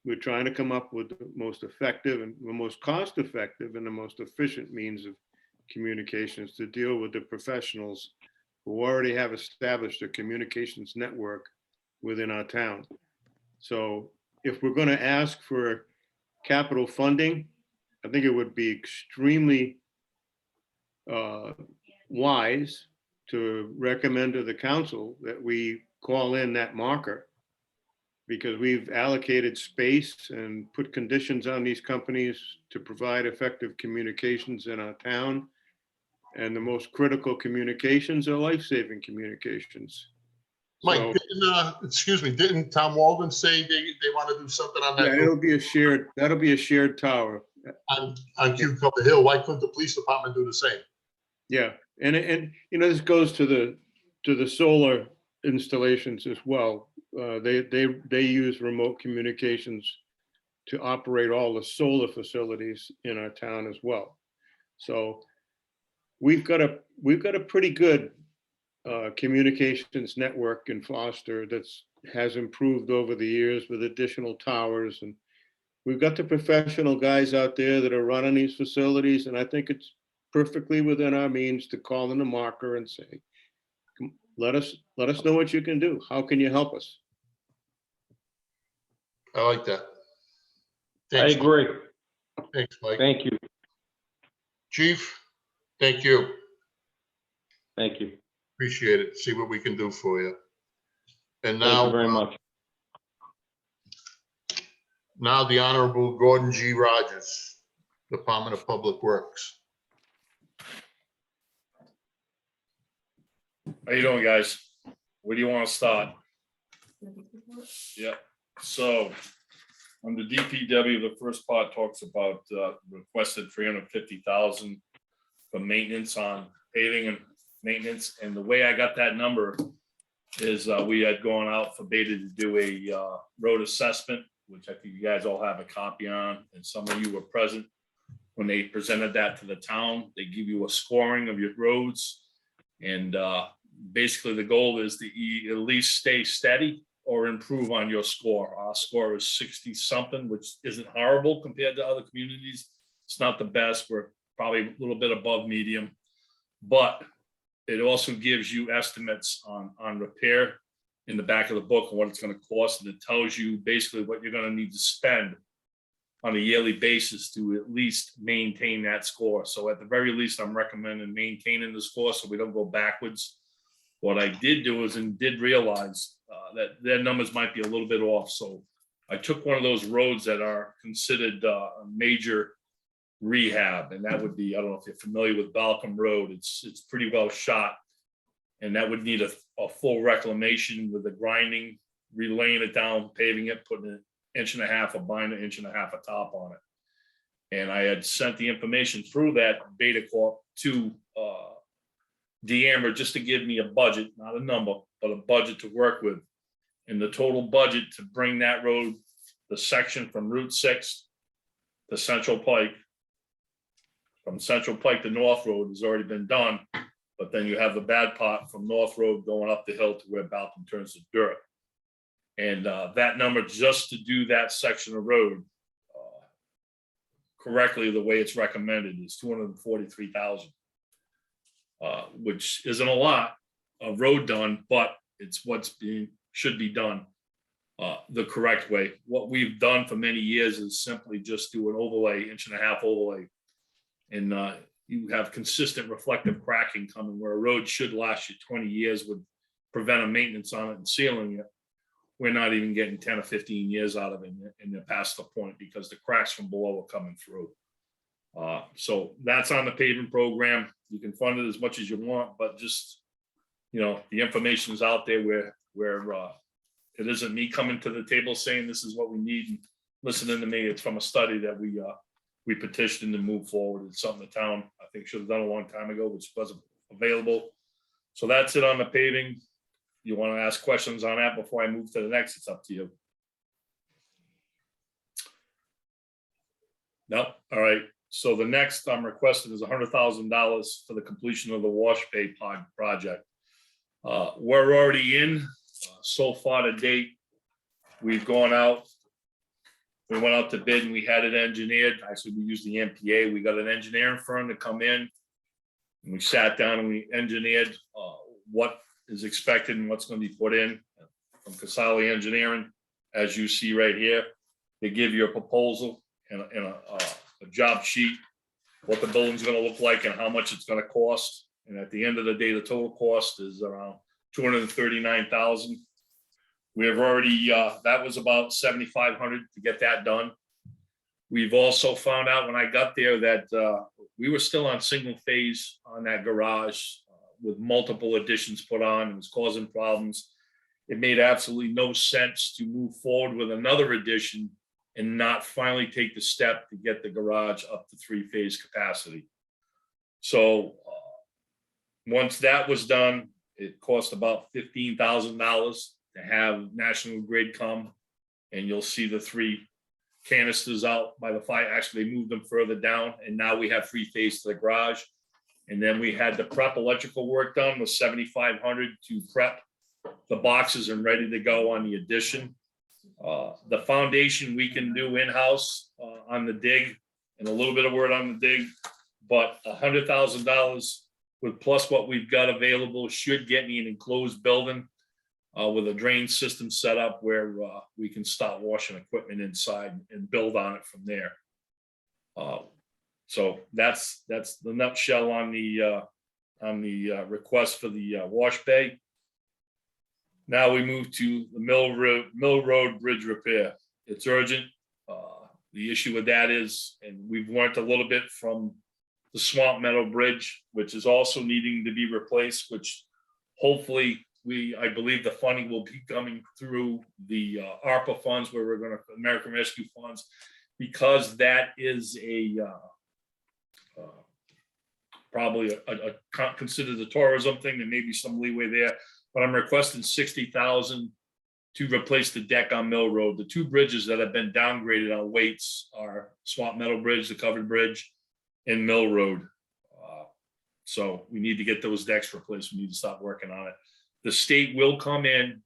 we're trying to come up with the most effective and the most cost effective and the most efficient means of communications to deal with the professionals who already have established a communications network within our town. So if we're going to ask for capital funding, I think it would be extremely wise to recommend to the council that we call in that marker, because we've allocated space and put conditions on these companies to provide effective communications in our town. And the most critical communications are life-saving communications. Mike, So, didn't Tom Walden say they want to do something on yeah, that that'll be a shared tower. on Cucumber Hill? Why couldn't the police department do the same? Yeah, and this goes to the solar installations as well. They use remote communications to operate all the solar facilities in our town as well. So we've got a pretty good communications network in Foster has improved over the years with additional towers, and we've got the professional guys out there that are running these facilities, and I think it's perfectly within our means to call in a marker and say, let us know what you can do. How can you help us? I like that. I Thanks, agree. Thanks, Mike. Thank you. Chief, thank you. Thank you. Appreciate it. See what we can do for you. And Thank you now, very much. now the Honorable Gordon G. Rogers, Department of Public Works. How you doing, guys? Where do you want to start? Yeah, so on the DPW, the first part talks about requested 350,000 for maintenance on paving and maintenance. And the way I got that number is we had gone out for Beta to do a road assessment, which I think you guys all have a copy on, and some of you were present when they presented that to the town. They give you a scoring of your roads, and basically the goal is to at least stay steady or improve on your score. Our score is 60 something, which isn't horrible compared to other communities. It's not the best. We're probably a little bit above medium, but it also gives you estimates on repair in the back of the book and what it's going to cost. And it tells you basically what you're going to need to spend on a yearly basis to at least maintain that score. So at the very least, I'm recommending maintaining the score so we don't go backwards. What I did do is and did realize that their numbers might be a little bit off. So I took one of those roads that are considered a major rehab, and that would be, I don't know if you're familiar with Balcom Road. It's pretty well shot, and that would need a full reclamation with the grinding, relaying it down, paving it, putting an 1.5 inch of binder, 1.5 inch of top on it. And I had sent the information through that Beta Corp to Deamber just to give me a budget, not a number, but a budget to work with. And the total budget to bring that road, the section from Route 6 to Central Pike, from Central Pike to North Road has already been done. But then you have the bad part from North Road going up the hill to where Balcom turns to dirt. And that number just to do that section of road correctly, the way it's recommended, is $243,000, which isn't a lot of road done, but it's should be done the correct way. What we've done for many years is simply just do an overlay, 1.5 inch overlay, and you have consistent reflective cracking coming where a road should last you 20 years with preventive maintenance on it and sealing it. We're not even getting 10 or 15 years out of it, and they're past the point because the cracks from below are coming through. So that's on the paving program. You can fund it as much as you want, but just, the information is out there where it isn't me coming to the table saying this is what we need and listening to me. It's from a study that we petitioned and moved forward. It's something the town, I think, should have done a long time ago, which wasn't available. So that's it on the paving. You want to ask questions on that before I move to the next? It's up to you. No? All right. So the next I'm requesting is $100,000 for the completion of the wash bay project. We're already in. So far to date, we've gone out. We went out to bid and we had it engineered. Actually, we used the MPA. We got an engineering firm to come in. And we sat down and we engineered what is expected and what's going to be put in from Casali Engineering. As you see right here, they give you a proposal and a job sheet, what the building's going to look like and how much it's going to cost. And at the end of the day, the total cost is around $239,000. We have already, that was about $7,500 to get that done. We've also found out when I got there that we were still on single phase on that garage with multiple additions put on. It was causing problems. It made absolutely no sense to move forward with another addition and not finally take the step to get the garage up to 3-phase capacity. So once that was done, it cost about $15,000 to have National Grid come, and you'll see the 3 canisters out by the fire. Actually, they moved them further down, and now we have 3-phase to the garage. And then we had the prep electrical work done with $7,500 to prep the boxes and ready to go on the addition. The foundation we can do in-house on the dig, and a little bit of word on the dig, but $100,000 with plus what we've got available should get me an enclosed building with a drain system set up where we can start washing equipment inside and build on it from there. So that's the nutshell on the request for the wash bay. Now we move to the Mill Road Bridge repair. It's urgent. The issue with that is, and we've learned a little bit from the Swamp Meadow Bridge, which is also needing to be replaced, which hopefully I believe the funding will be coming through the ARPA funds, where we're going to American Rescue Funds, because that is probably considered a tourism thing. There may be some leeway there, but I'm requesting $60,000 to replace the deck on Mill Road. The 2 bridges that have been downgraded on weights are Swamp Meadow Bridge, the covered bridge, and Mill Road. So we need to get those decks replaced. We need to stop working on it. The state will come in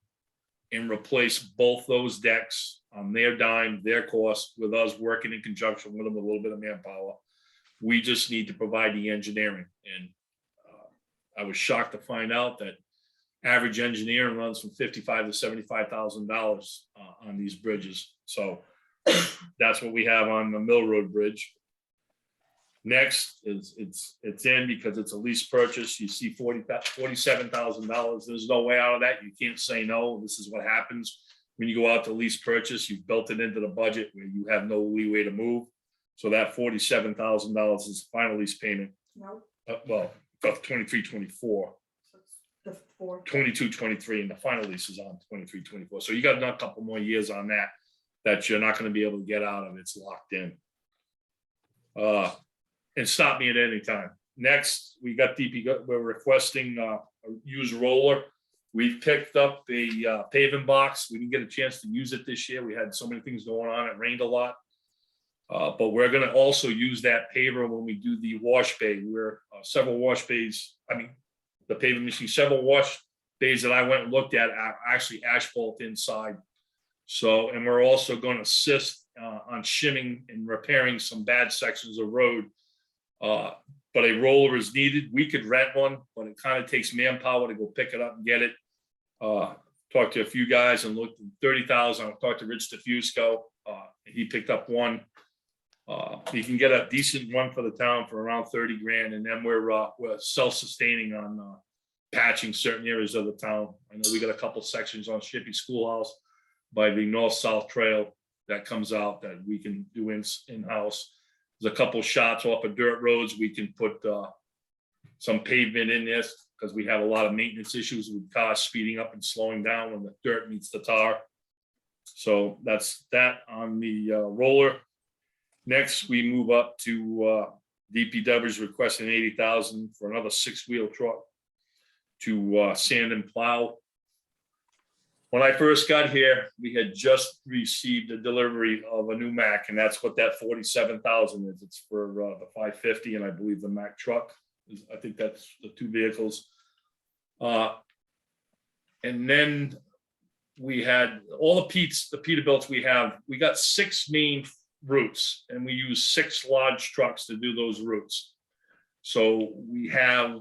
and replace both those decks on their dime, their cost, with us working in conjunction with them with a little bit of manpower. We just need to provide the engineering. And I was shocked to find out that average engineering runs from $55,000 to $75,000 on these bridges. So That's what we have on the Mill Road Bridge. Next is it's in because it's a lease purchase. You see $47,000. There's no way out of that. You can't say no. This is what happens when you go out to lease purchase. You've built it into the budget where you have no leeway to move. So that $47,000 is the final lease payment. No, Well, of 23, 24, the four. 22, 23, and the final lease is on 23, 24. So you got a couple more years on that you're not going to be able to get out of. It's locked in. And stop me at any time. Next, we got we're requesting a used roller. We've picked up a paving box. We didn't get a chance to use it this year. We had so many things going on. It rained a lot. But we're going to also use that paver when we do the wash bay. We're several wash bays. I mean, the paving machine, several wash bays that I went and looked at are actually asphalt inside. So, and we're also going to assist on shimming and repairing some bad sections of road. But a roller is needed. We could rent one, but it kind of takes manpower to go pick it up and get it. Talked to a few guys and looked at 30,000. I talked to Rich DeFusco. He picked up one. You can get a decent one for the town for around 30 grand. And then we're self-sustaining on patching certain areas of the town. I know we got a couple sections on Shippey Schoolhouse by the north-south trail that comes out that we can do in-house. There's a couple shots off of dirt roads. We can put some pavement in this because we have a lot of maintenance issues with cars speeding up and slowing down when the dirt meets the tar. So that's that on the roller. Next, we move up to DPW's requesting $80,000 for another 6-wheel truck to sand and plow. When I first got here, we had just received a delivery of a new Mack, and that's what that $47,000 is. It's for the 550, and I believe the Mack truck. I think that's the two vehicles. And then we had all the Peterbilts we have. We got 6 main routes, and we use 6 large trucks to do those routes. So we have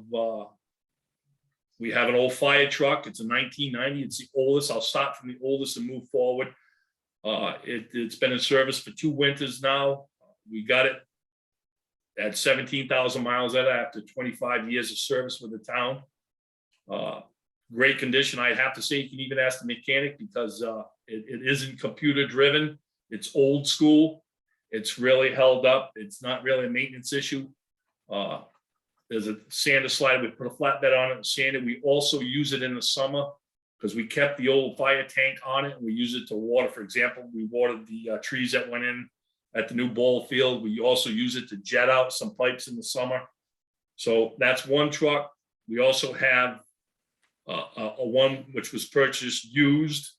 an old fire truck. It's a 1990. It's the oldest. I'll start from the oldest and move forward. It's been in service for 2 winters now. We got it at 17,000 miles at it after 25 years of service with the town. Great condition. I'd have to say you can even ask the mechanic because it isn't computer driven. It's old school. It's really held up. It's not really a maintenance issue. There's a sander slider. We put a flatbed on it and sand it. We also use it in the summer because we kept the old fire tank on it and we use it to water. For example, we watered the trees that went in at the new ball field. We also use it to jet out some pipes in the summer. So that's one truck. We also have a one which was purchased used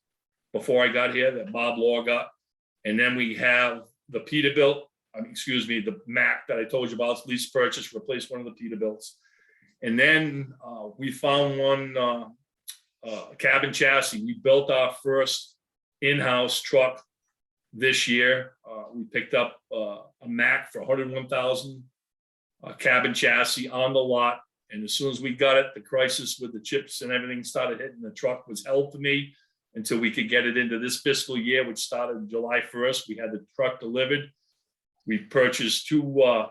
before I got here that Bob Law got. And then we have the Peterbilt. The Mack that I told you about, lease purchase, replaced one of the Peterbilts. And then we found one cabin chassis. We built our first in-house truck this year. We picked up a Mack for $101,000, cabin chassis on the lot. And as soon as we got it, the crisis with the chips and everything started hitting. The truck was held to me until we could get it into this fiscal year, which started July 1st. We had the truck delivered. We purchased 2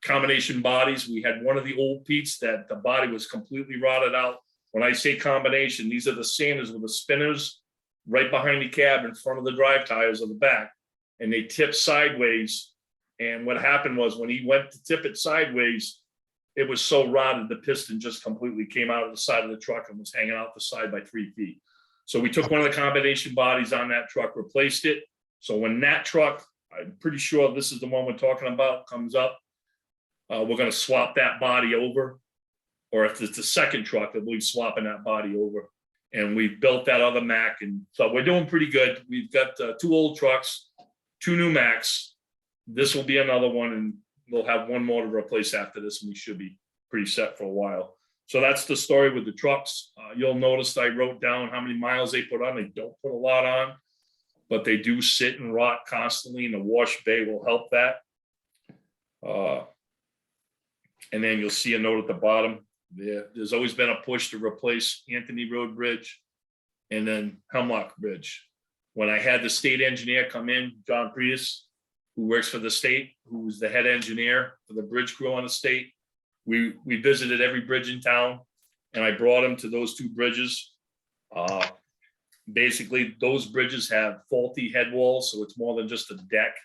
combination bodies. We had one of the old Pete's that the body was completely rotted out. When I say combination, these are the sanders with the spinners right behind the cab in front of the drive tires on the back. And they tip sideways. And what happened was when he went to tip it sideways, it was so rotted, the piston just completely came out of the side of the truck and was hanging out the side by 3 feet. So we took one of the combination bodies on that truck, replaced it. So when that truck, I'm pretty sure this is the one we're talking about, comes up, we're going to swap that body over. Or if it's the second truck, I believe swapping that body over. And we've built that other Mack. And so we're doing pretty good. We've got 2 old trucks, 2 new Macks. This will be another one. And we'll have one more to replace after this. And we should be pretty set for a while. So that's the story with the trucks. You'll notice I wrote down how many miles they put on. They don't put a lot on, but they do sit and rot constantly, and the wash bay will help that. And then you'll see a note at the bottom. There's always been a push to replace Anthony Road Bridge and then Hemlock Bridge. when I had the state engineer come in, John Prius, who works for the state, who was the head engineer for the bridge crew on the state, we visited every bridge in town, and I brought him to those two bridges. Basically, those bridges have faulty head walls, so it's more than just a deck.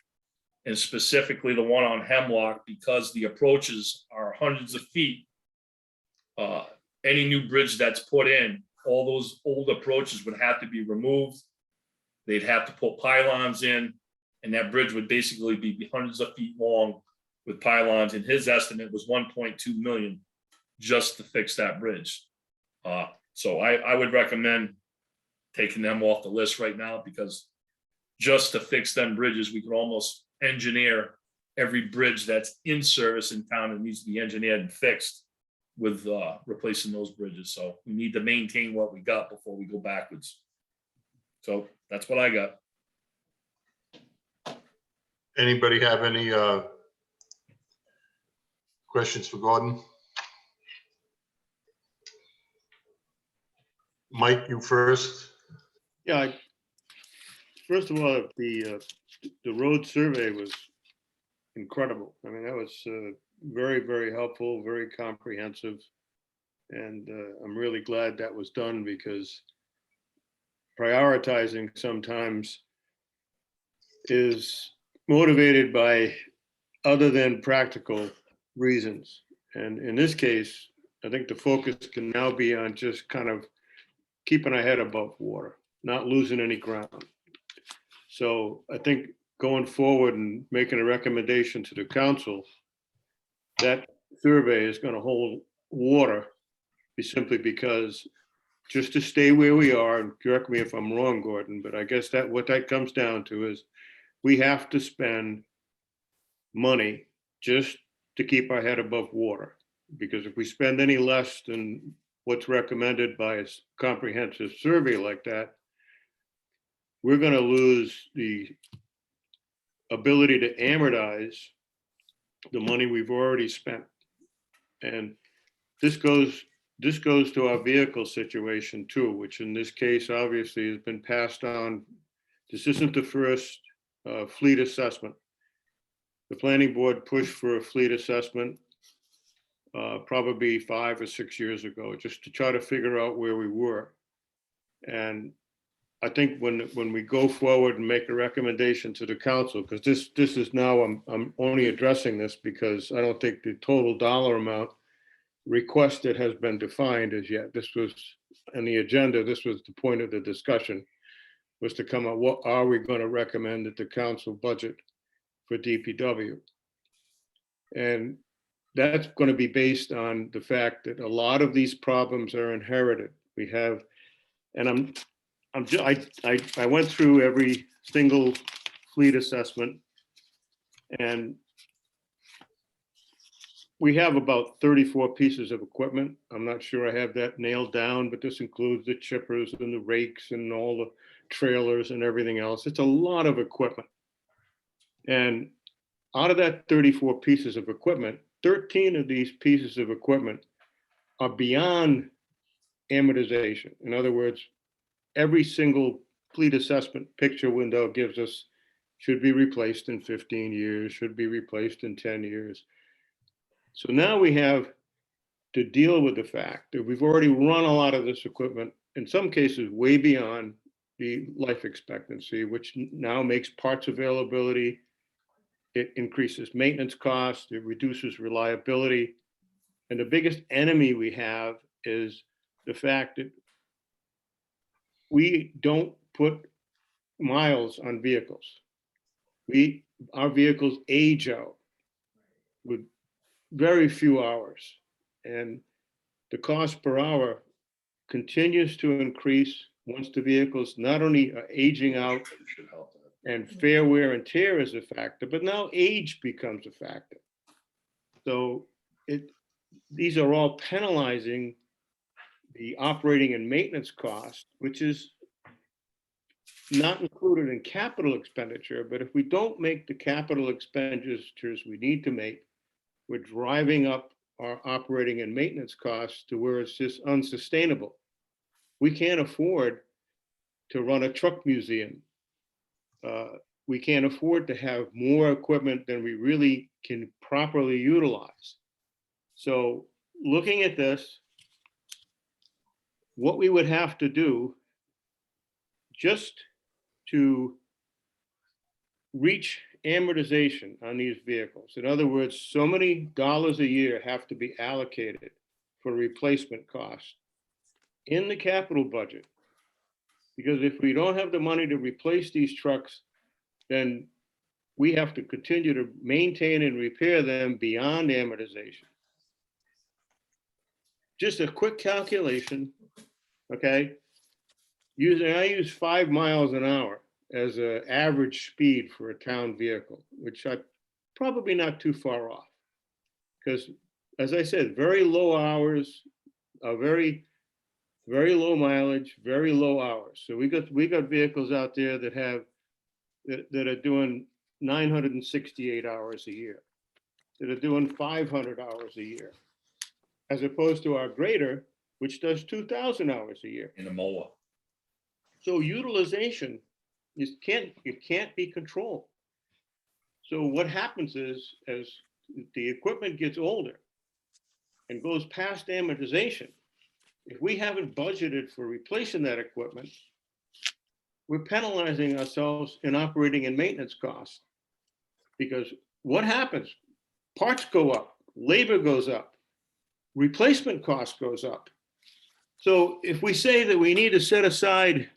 And specifically the one on Hemlock, because the approaches are hundreds of feet. Any new bridge that's put in, all those old approaches would have to be removed. They'd have to put pylons in, and that bridge would basically be hundreds of feet long with pylons, and his estimate was 1.2 million just to fix that bridge. So I would recommend taking them off the list right now, because just to fix them bridges, we could almost engineer every bridge that's in service in town and needs to be engineered and fixed with replacing those bridges. So we need to maintain what we got before we go backwards. So that's what I got. Anybody have any questions for Gordon? Mike, you first. Yeah, first of all, the road survey was incredible. I mean, that was very, very helpful, very comprehensive. And I'm really glad that was done, because prioritizing sometimes is motivated by other than practical reasons. And in this case, I think the focus can now be on just kind of keeping our head above water, not losing any ground. So I think going forward and making a recommendation to the council, that survey is going to hold water, simply because just to stay where we are, and correct me if I'm wrong, Gordon, but I guess that what that comes down to is we have to spend money just to keep our head above water. Because if we spend any less than what's recommended by a comprehensive survey like that, we're going to lose the ability to amortize the money we've already spent. And this goes to our vehicle situation too, which in this case obviously has been passed on. This isn't the first fleet assessment. The planning board pushed for a fleet assessment probably 5 or 6 years ago, just to try to figure out where we were. And I think when we go forward and make a recommendation to the council, because this is now, I'm only addressing this because I don't think the total dollar amount requested has been defined as yet. This was on the agenda. This was the point of the discussion, was to come up, what are we going to recommend that the council budget for DPW? And that's going to be based on the fact that a lot of these problems are inherited. We have, and I went through every single fleet assessment, and we have about 34 pieces of equipment. I'm not sure I have that nailed down, but this includes the chippers and the rakes and all the trailers and everything else. It's a lot of equipment. And out of that 34 pieces of equipment, 13 of these pieces of equipment are beyond amortization. In other words, every single fleet assessment picture window gives us should be replaced in 15 years, should be replaced in 10 years. So now we have to deal with the fact that we've already run a lot of this equipment, in some cases way beyond the life expectancy, which now makes parts availability. It increases maintenance costs, it reduces reliability. And the biggest enemy we have is the fact that we don't put miles on vehicles. Our vehicles age out with very few hours. And the cost per hour continues to increase once the vehicles not only are aging out and fair wear and tear is a factor, but now age becomes a factor. So these are all penalizing the operating and maintenance cost, which is not included in capital expenditure. But if we don't make the capital expenditures we need to make, we're driving up our operating and maintenance costs to where it's just unsustainable. We can't afford to run a truck museum we can't afford to have more equipment than we really can properly utilize. So looking at this, what we would have to do just to reach amortization on these vehicles. In other words, so many dollars a year have to be allocated for replacement costs in the capital budget. Because if we don't have the money to replace these trucks, then we have to continue to maintain and repair them beyond amortization. Just a quick calculation, okay? I use 5 miles an hour as an average speed for a town vehicle, which I probably not too far off. Because as I said, very low hours, very low mileage, very low hours. So we got vehicles out there that are doing 968 hours a year, that are doing 500 hours a year, as opposed to our grader, which does 2,000 hours a year. In a mower. So utilization it can't be controlled. So what happens is, as the equipment gets older and goes past amortization, if we haven't budgeted for replacing that equipment, we're penalizing ourselves in operating and maintenance costs. Because what happens? Parts go up, labor goes up, replacement cost goes up. So if we say that we need to set aside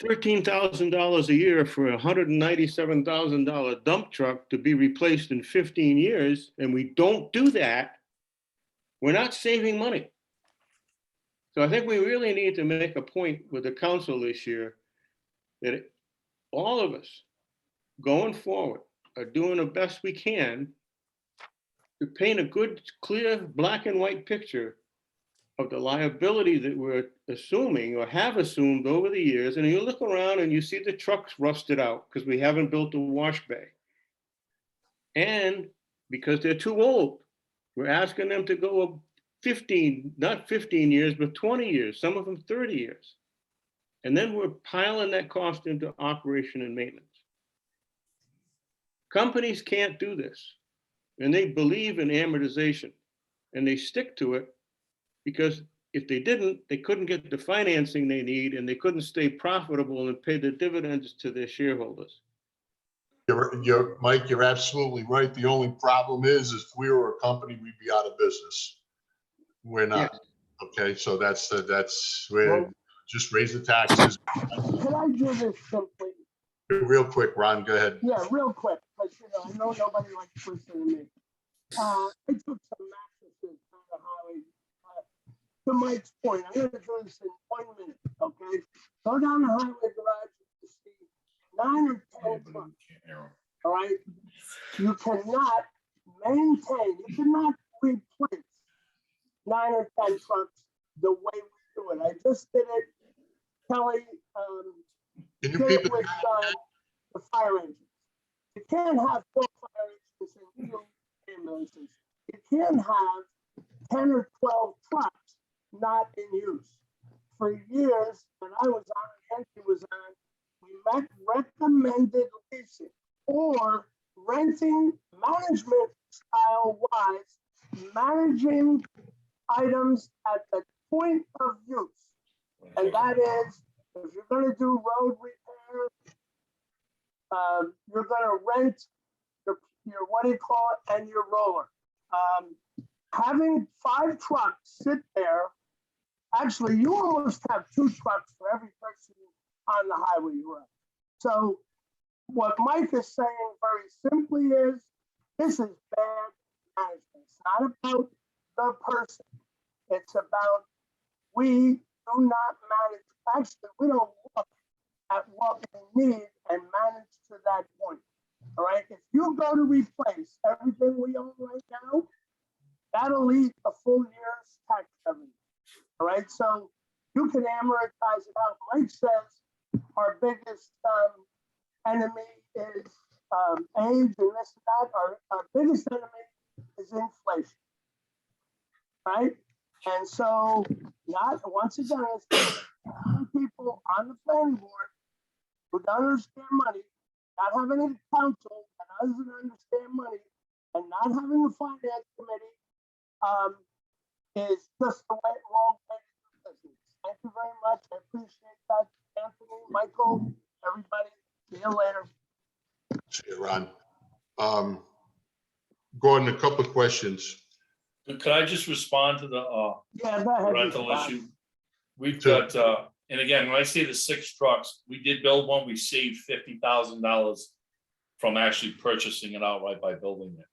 $13,000 a year for a $197,000 dump truck to be replaced in 15 years, and we don't do that, we're not saving money. So I think we really need to make a point with the council this year that all of us going forward are doing the best we can to paint a good, clear, black and white picture of the liability that we're assuming or have assumed over the years. And you look around and you see the trucks rusted out because we haven't built a wash bay. And because they're too old, we're asking them to go 15, not 15 years, but 20 years, some of them 30 years. And then we're piling that cost into operation and maintenance. Companies can't do this. And they believe in amortization and they stick to it, because if they didn't, they couldn't get the financing they need and they couldn't stay profitable and pay the dividends to their shareholders. Mike, you're absolutely right. The only problem is if we were a company, we'd be out of business. We're not. Okay, so that's where just raise the taxes. Can I do this simply? Real quick, Ron, go ahead. Yeah, real quick, because I know nobody likes listening to me. I took some mattresses on the highway. To Mike's point, I'm going to do this in 1 minute, okay? Go down the highway garage and see 9 or 10 trucks, all right? You cannot maintain, you cannot replace 9 or 10 trucks the way we do it. I just did it, Kelly, Can you did keep it with the fire engines. You can't have 4 fire engines and 2 ambulances. You can't have 10 or 12 trucks not in use. For years, when I was on and Henry was on, we recommended leasing or renting, management style wise, managing items at the point of use. And that is, if you're going to do road repair, you're going to rent your what do you call it, and your roller. Having 5 trucks sit there, actually, you almost have 2 trucks for every person on the highway you run. So what Mike is saying very simply is, this is bad management. It's not about the person. It's about we do not manage. Actually, we don't look at what we need and manage to that point. All right. If you go to replace everything we own right now, that'll eat a full year's tax revenue. All right. So you can amortize it out. Mike says our biggest enemy is age and this and that. Our biggest enemy is inflation. Right. And so, not once again, it's people on the planning board who don't understand money, not having a council that doesn't understand money, and not having a finance committee, is just the wrong way to do business. Thank you very much. I appreciate that. Anthony, Michael, everybody. See you later. See you, Ron. Gordon, a couple of questions. Could I just respond to the Yeah, go ahead. rental Bob. issue? We've Sure. got, and again, when I say the 6 trucks, we did build one, we saved $50,000 from actually purchasing it outright by building it.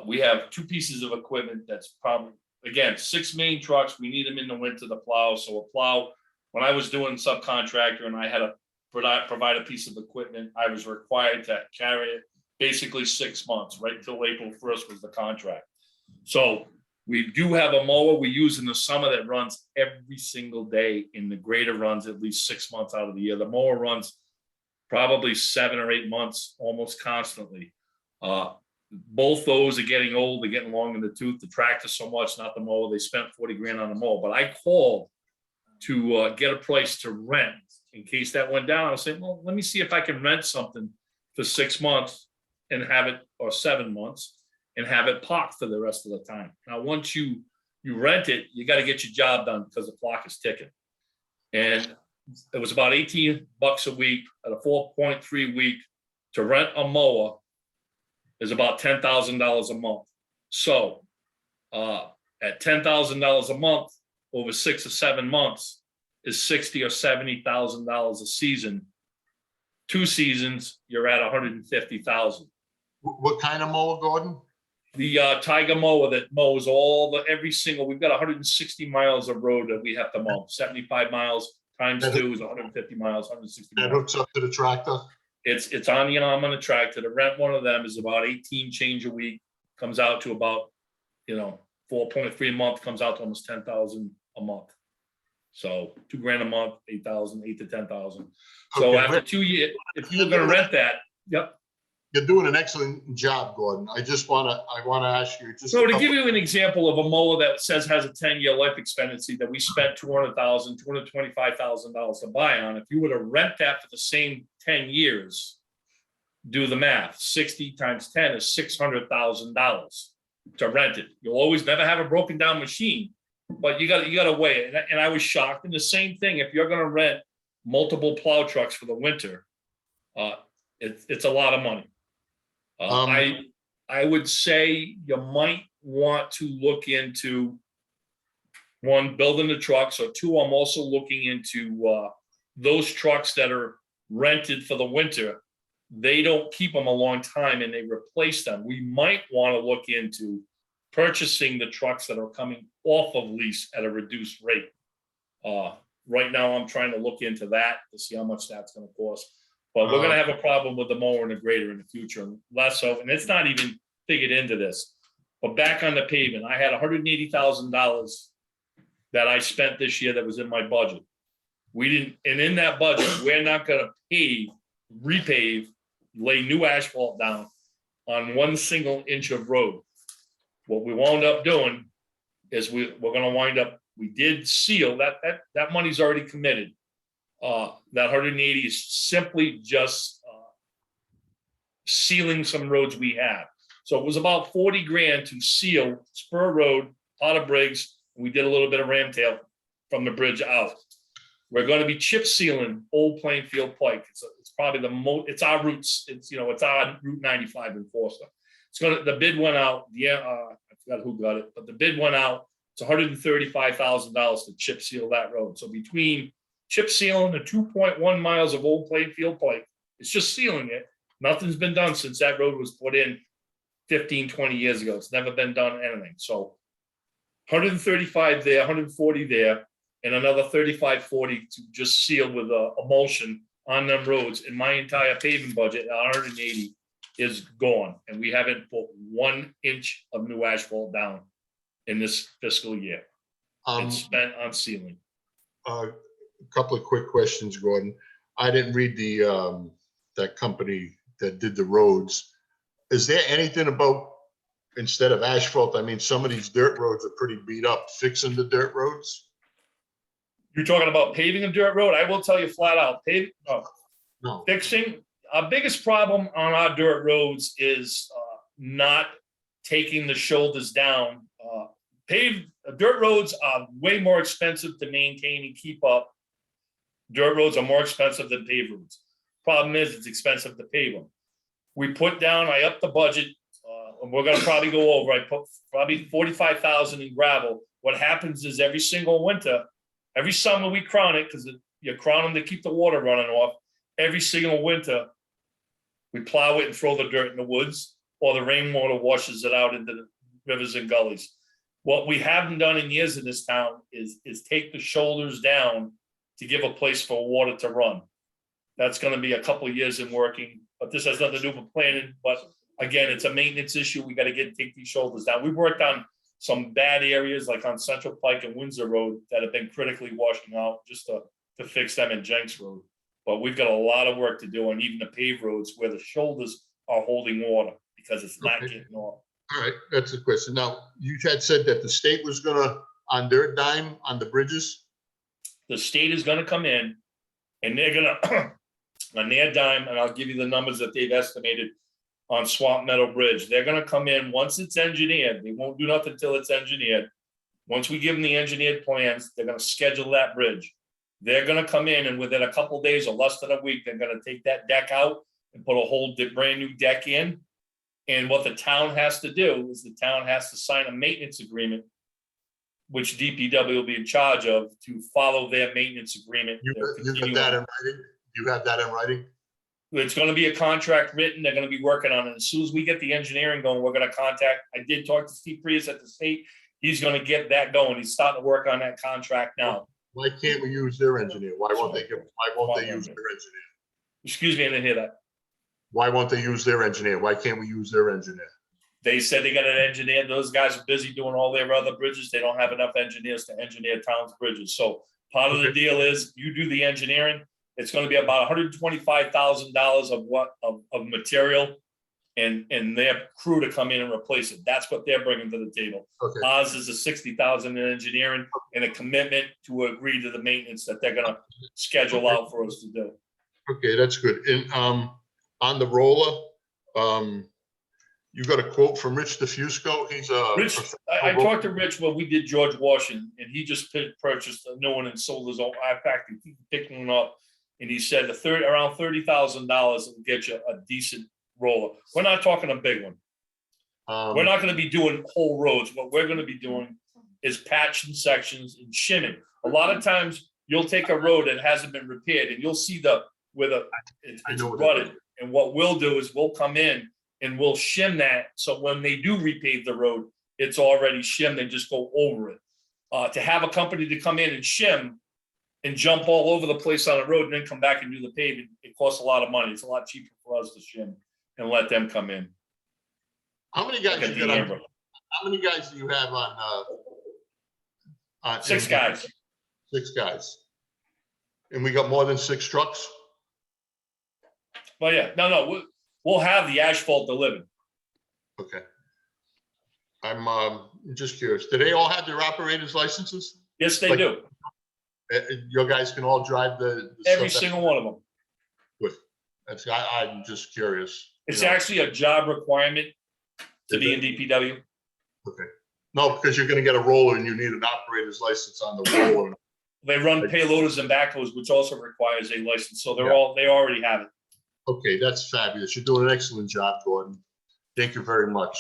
We have 2 pieces of equipment that's probably, again, 6 main trucks, we need them in the winter to plow, so a plow, when I was doing subcontractor and I had to provide a piece of equipment, I was required to carry it basically 6 months, right till April 1st was the contract. So we do have a mower we use in the summer that runs every single day, and the grader runs at least 6 months out of the year. The mower runs probably 7 or 8 months almost constantly. Both those are getting old, they're getting long in the tooth. The tractor so much, not the mower. They spent 40 grand on the mower, but I called to get a price to rent in case that went down. I was saying, well, let me see if I can rent something for 6 months and have it, or 7 months, and have it parked for the rest of the time. Now, once you rent it, you got to get your job done because the clock is ticking. And it was about $18 a week at a 4.3 week to rent a mower is about $10,000 a month. So at $10,000 a month over 6 or 7 months is $60,000 or $70,000 a season. 2 seasons, you're at $150,000. What kind of mower, Gordon? The Tiger mower that mows every single, we've got 160 miles of road that we have to mow. 75 miles times 2 is 150 miles, 160 That miles. hooks up to the tractor? It's on the arm on the tractor. To rent one of them is about 18 change a week, comes out to about, 4.3 a month, comes out to almost 10,000 a month. So $2 grand a month, 8,000, 8 to 10,000. So Okay, after 2 years, if you were gonna rent that, yep. You're doing an excellent job, Gordon. I wanna ask you just. So to give you an example of a mower that says has a 10-year life expectancy that we spent $200,000, $225,000 to buy on, if you were to rent that for the same 10 years, do the math, 60 times 10 is $600,000 to rent it. You'll always never have a broken down machine, but you gotta weigh it. And I was shocked. And the same thing, if you're gonna rent multiple plow trucks for the winter, it's a lot of money. I would say you might want to look into 1, building the trucks, or 2, I'm also looking into those trucks that are rented for the winter. They don't keep them a long time and they replace them. We might want to look into purchasing the trucks that are coming off of lease at a reduced rate. Right now, I'm trying to look into that to see how much that's going to cost. But we're gonna have a problem with the mower and the grader in the future, less so, and it's not even figured into this. But back on the pavement, I had $180,000 that I spent this year that was in my budget. We didn't, and in that budget, we're not gonna repave, lay new asphalt down on 1 single inch of road. What we wound up doing is we're gonna wind up, we did seal, that money's already committed. That 180 is simply just sealing some roads we have. So it was about 40 grand to seal Spur Road, Potter Briggs. We did a little bit of Ramtail from the bridge out. We're going to be chip sealing Old Plainfield Pike. It's probably it's our routes. It's our Route 95 in Forster. The bid went out. I forgot who got it, but the bid went out. It's $135,000 to chip seal that road. So between chip sealing the 2.1 miles of Old Plainfield Pike, it's just sealing it. Nothing's been done since that road was put in 15, 20 years ago. It's never been done anything. So 135 there, 140 there, and another 35, 40 to just seal with emulsion on them roads. And my entire paving budget, 180, is gone. And we haven't put 1 inch of new asphalt down in this fiscal year. It's spent on sealing. A couple of quick questions, Gordon. I didn't read that company that did the roads. Is there anything about, instead of asphalt, I mean, some of these dirt roads are pretty beat up, fixing the dirt roads? You're talking about paving a dirt road? I will tell you flat out, No, fixing, our biggest problem on our dirt roads is not taking the shoulders down. Paved, dirt roads are way more expensive to maintain and keep up. Dirt roads are more expensive than paved roads. Problem is, it's expensive to pave them. I upped the budget, and we're gonna probably go over, I put probably 45,000 in gravel. What happens is every single winter, every summer we crown it, because you crown them to keep the water running off. Every single winter, we plow it and throw the dirt in the woods, or the rainwater washes it out into the rivers and gullies. What we haven't done in years in this town is take the shoulders down to give a place for water to run. That's gonna be a couple of years in working, but this has nothing to do with planning, but again, it's a maintenance issue. We gotta take these shoulders down. We've worked on some bad areas like on Central Pike and Windsor Road that have been critically washing out just to fix them in Jenks Road. But we've got a lot of work to do on even the paved roads where the shoulders are holding water because it's not Okay. getting off. all right, that's the question. Now, you had said that the state was gonna, on their dime, on the bridges? The state is gonna come in and they're gonna, on their dime, and I'll give you the numbers that they've estimated on Swamp Meadow Bridge. They're gonna come in, once it's engineered, they won't do nothing until it's engineered. Once we give them the engineered plans, they're gonna schedule that bridge. They're gonna come in and within a couple of days or less than a week, they're gonna take that deck out and put a whole brand new deck in. And what the town has to do is the town has to sign a maintenance agreement, which DPW will be in charge of to follow their maintenance agreement. You They're got continuing that on. in writing? You have that in writing? It's gonna be a contract written, they're gonna be working on it. As soon as we get the engineering going, we're gonna contact, I did talk to Steve Prius at the state. He's gonna get that going. He's starting to work on that contract now. Why can't we use their engineer? Why won't they use their engineer? Excuse me, I didn't hear that. Why won't they use their engineer? Why can't we use their engineer? They said they got an engineer. Those guys are busy doing all their other bridges. They don't have enough engineers to engineer town's bridges. So part of the Okay. deal is you do the engineering. It's gonna be about $125,000 of material and their crew to come in and replace it. That's what they're bringing to the table. Okay, Ours is a 60,000 in engineering and a commitment to agree to the maintenance that they're gonna schedule out for us to do. okay, that's good. And, on the roller, you got a quote from Rich DeFusco? He's a. Rich, I talked to Rich when we did George Washington, and he just purchased a new one and sold his own. I fact, he picked one up, and he said around $30,000 will get you a decent roller. We're not talking a big one. We're not gonna be doing whole roads. What we're gonna be doing is patching sections and shimming. A lot of times, you'll take a road that hasn't been repaired, and you'll see it's I know what it rutted. is. And what we'll do is we'll come in and we'll shim that, so when they do repave the road, it's already shimmed, they just go over it. To have a company to come in and shim and jump all over the place on the road and then come back and do the paving, it costs a lot of money. It's a lot cheaper for us to shim and let them come in. How many guys Like a you got on, D'Ambro. how many guys do you have on? 6 guys. 6 guys. And we got more than 6 trucks? But yeah, no, we'll have the asphalt delivered. Okay. I'm just curious. Do they all have their operators licenses? Yes, they Like- do. Your guys can all drive the Every stuff that- single one of them. That's, I'm just curious. you It's know. actually a job requirement to be in DPW. Okay. No, because you're gonna get a roller and you need an operator's license on the roller. They run payloaders and backhoes, which also requires a license. So Yeah. they already have it. Okay, that's fabulous. You're doing an excellent job, Gordon. Thank you very much.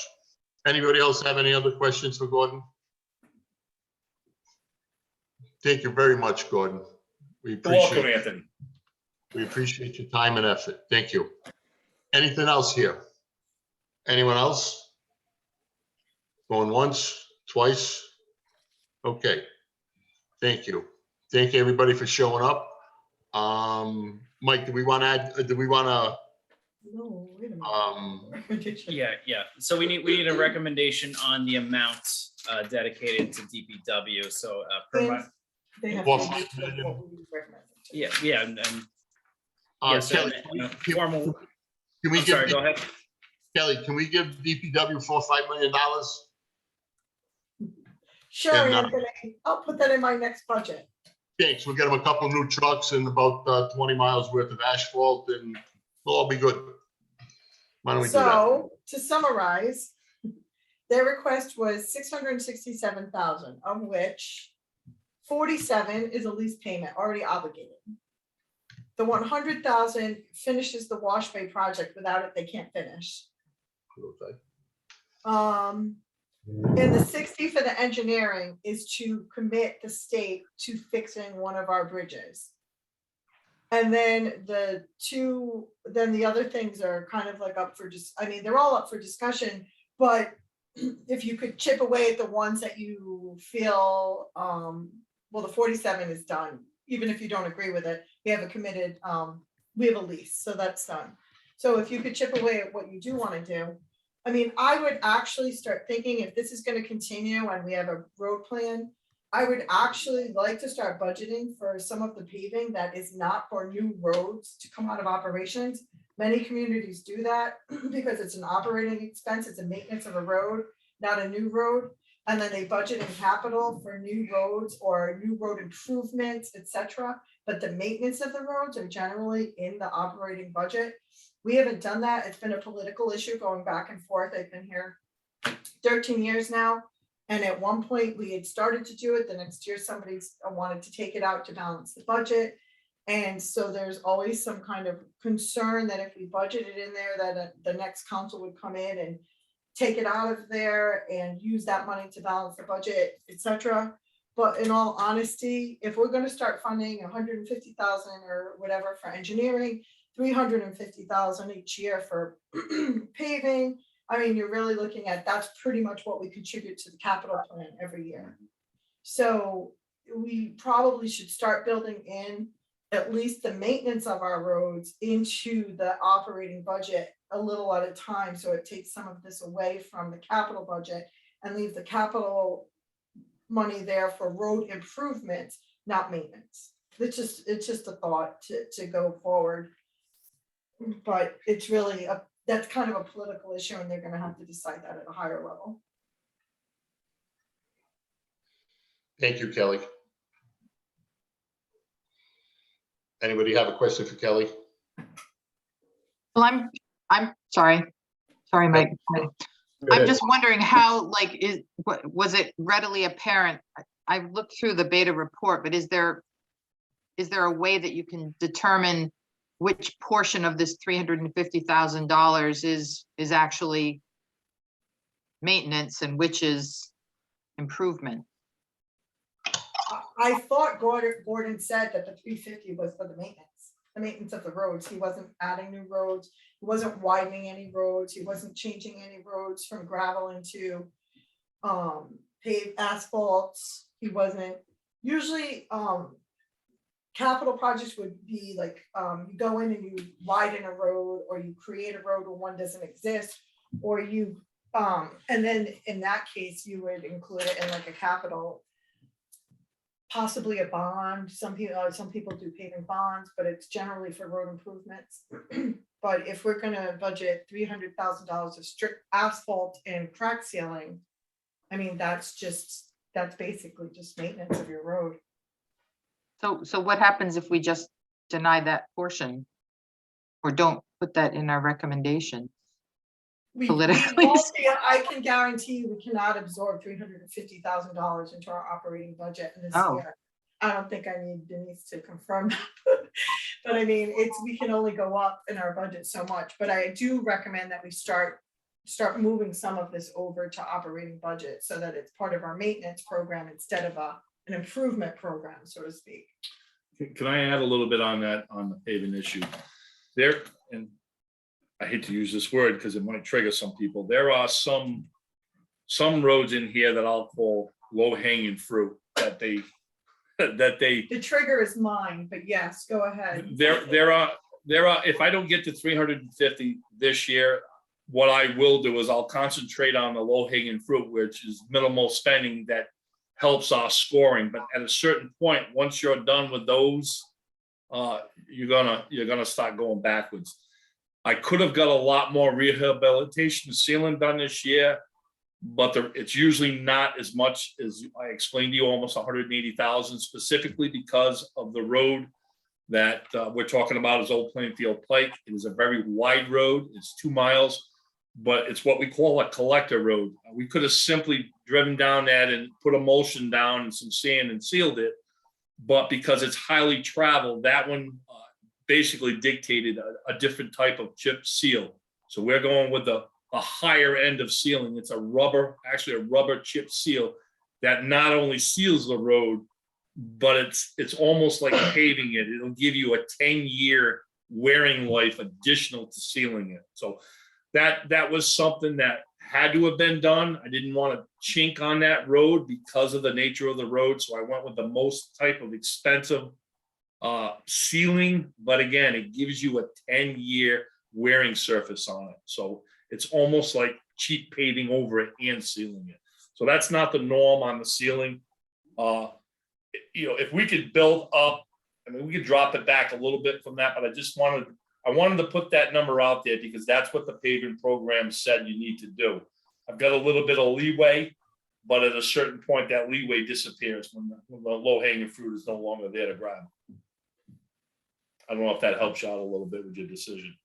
Anybody else have any other questions for Gordon? Thank you very much, Gordon. We Welcome, appreciate, Anthony. we appreciate your time and effort. Thank you. Anything else here? Anyone else? Going once, twice? Okay. Thank you. Thank you, everybody, for showing up. Mike, do we want to add, No, wait a minute. Yeah. So we need a recommendation on the amounts dedicated to DPW. So per month. They have Well, to make what we recommend. Yeah, and yes, Kelly, formal. can we I'm sorry, give, go ahead. Kelly, can we give DPW $4 or $5 million? Sure, And, Anthony, I'll put that in my next budget. Thanks. We'll get them a couple new trucks and about 20 miles worth of asphalt and we'll all be good. Why don't we do that? So to summarize, their request was 667,000, of which 47 is a lease payment already obligated. The 100,000 finishes the wash bay project. Without it, they can't finish. Okay. And the 60 for the engineering is to commit the state to fixing one of our bridges. And then the other things are kind of like up for just, I mean, they're all up for discussion, but if you could chip away at the ones that you feel, well, the 47 is done. Even if you don't agree with it, we have a committed, we have a lease, so that's done. So if you could chip away at what you do want to do, I mean, I would actually start thinking if this is going to continue and we have a road plan, I would actually like to start budgeting for some of the paving that is not for new roads to come out of operations. Many communities do that because it's an operating expense, it's a maintenance of a road, not a new road. And then they budget in capital for new roads or new road improvements, etc. But the maintenance of the roads are generally in the operating budget. We haven't done that. It's been a political issue going back and forth. I've been here 13 years now. And at one point we had started to do it. The next year, somebody wanted to take it out to balance the budget. And so there's always some kind of concern that if we budget it in there, that the next council would come in and take it out of there and use that money to balance the budget, etc. But in all honesty, if we're going to start funding 150,000 or whatever for engineering, 350,000 each year for paving, I mean, you're really looking at, that's pretty much what we contribute to the capital plan every year. So we probably should start building in at least the maintenance of our roads into the operating budget a little at a time. So it takes some of this away from the capital budget and leave the capital money there for road improvements, not maintenance. It's just a thought to go forward. But it's really that's kind of a political issue and they're going to have to decide that at a higher level. Thank you, Kelly. Anybody have a question for Kelly? Well, I'm sorry. Sorry, Mike. Go I'm ahead. just wondering how, like, was it readily apparent? I looked through the beta report, but is there a way that you can determine which portion of this $350,000 is actually maintenance and which is improvement? I thought Gordon said that the 350 was for the maintenance of the roads. He wasn't adding new roads. He wasn't widening any roads. He wasn't changing any roads from gravel into paved asphalt. He wasn't usually capital projects would be like you go in and you widen a road or you create a road where one doesn't exist, or you and then in that case you would include it in like a capital, possibly a bond. Some people do paving bonds, but it's generally for road improvements. But if we're going to budget $300,000 of strict asphalt and crack sealing, I mean, that's basically just maintenance of your road. So what happens if we just deny that portion or don't put that in our recommendation? Politically. I can guarantee you we cannot absorb $350,000 into our operating budget in this year. I don't think I need Denise to confirm that. But I mean, we can only go up in our budget so much. But I do recommend that we start moving some of this over to operating budget so that it's part of our maintenance program instead of an improvement program, so to speak. Can I add a little bit on that, on the paving issue? There, and I hate to use this word because it might trigger some people. There are some roads in here that I'll call low hanging fruit that they. The trigger is mine, but yes, go ahead. There are, if I don't get to 350 this year, what I will do is I'll concentrate on the low hanging fruit, which is minimal spending that helps our scoring. But at a certain point, once you're done with those, you're gonna start going backwards. I could have got a lot more rehabilitation sealing done this year, but it's usually not as much as I explained to you, almost 180,000, specifically because of the road that we're talking about is Old Plainfield Pike. It is a very wide road. It's 2 miles, but it's what we call a collector road. We could have simply driven down that and put emulsion down and some sand and sealed it. But because it's highly traveled, that one basically dictated a different type of chip seal. So we're going with a higher end of sealing. It's a rubber chip seal that not only seals the road, but it's almost like paving it. It'll give you a 10-year wearing life additional to sealing it. So that was something that had to have been done. I didn't want to chink on that road because of the nature of the road. So I went with the most type of expensive sealing. But again, it gives you a 10-year wearing surface on it. So it's almost like cheap paving over it and sealing it. So that's not the norm on the sealing. If we could build up, I mean, we could drop it back a little bit from that, but I wanted to put that number out there because that's what the paving program said you need to do. I've got a little bit of leeway, but at a certain point, that leeway disappears when the low-hanging fruit is no longer there to grab. I don't know if that helps you out a little bit with your decision.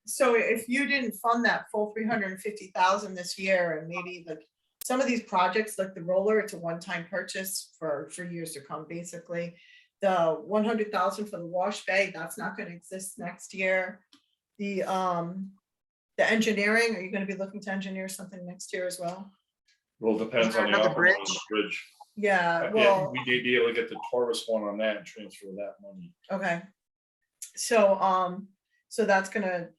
So if you didn't fund that full 350,000 this year, and maybe like some of these projects, like the roller, it's a one-time purchase for years to come, basically. The 100,000 for the wash bay, that's not going to exist next year. The engineering, are you going to be looking to engineer something next year as well? Well, it depends on the Another outcome of the bridge. Yeah, well, We may be able to get the tourist one on that and transfer that money. okay. So, so that's gonna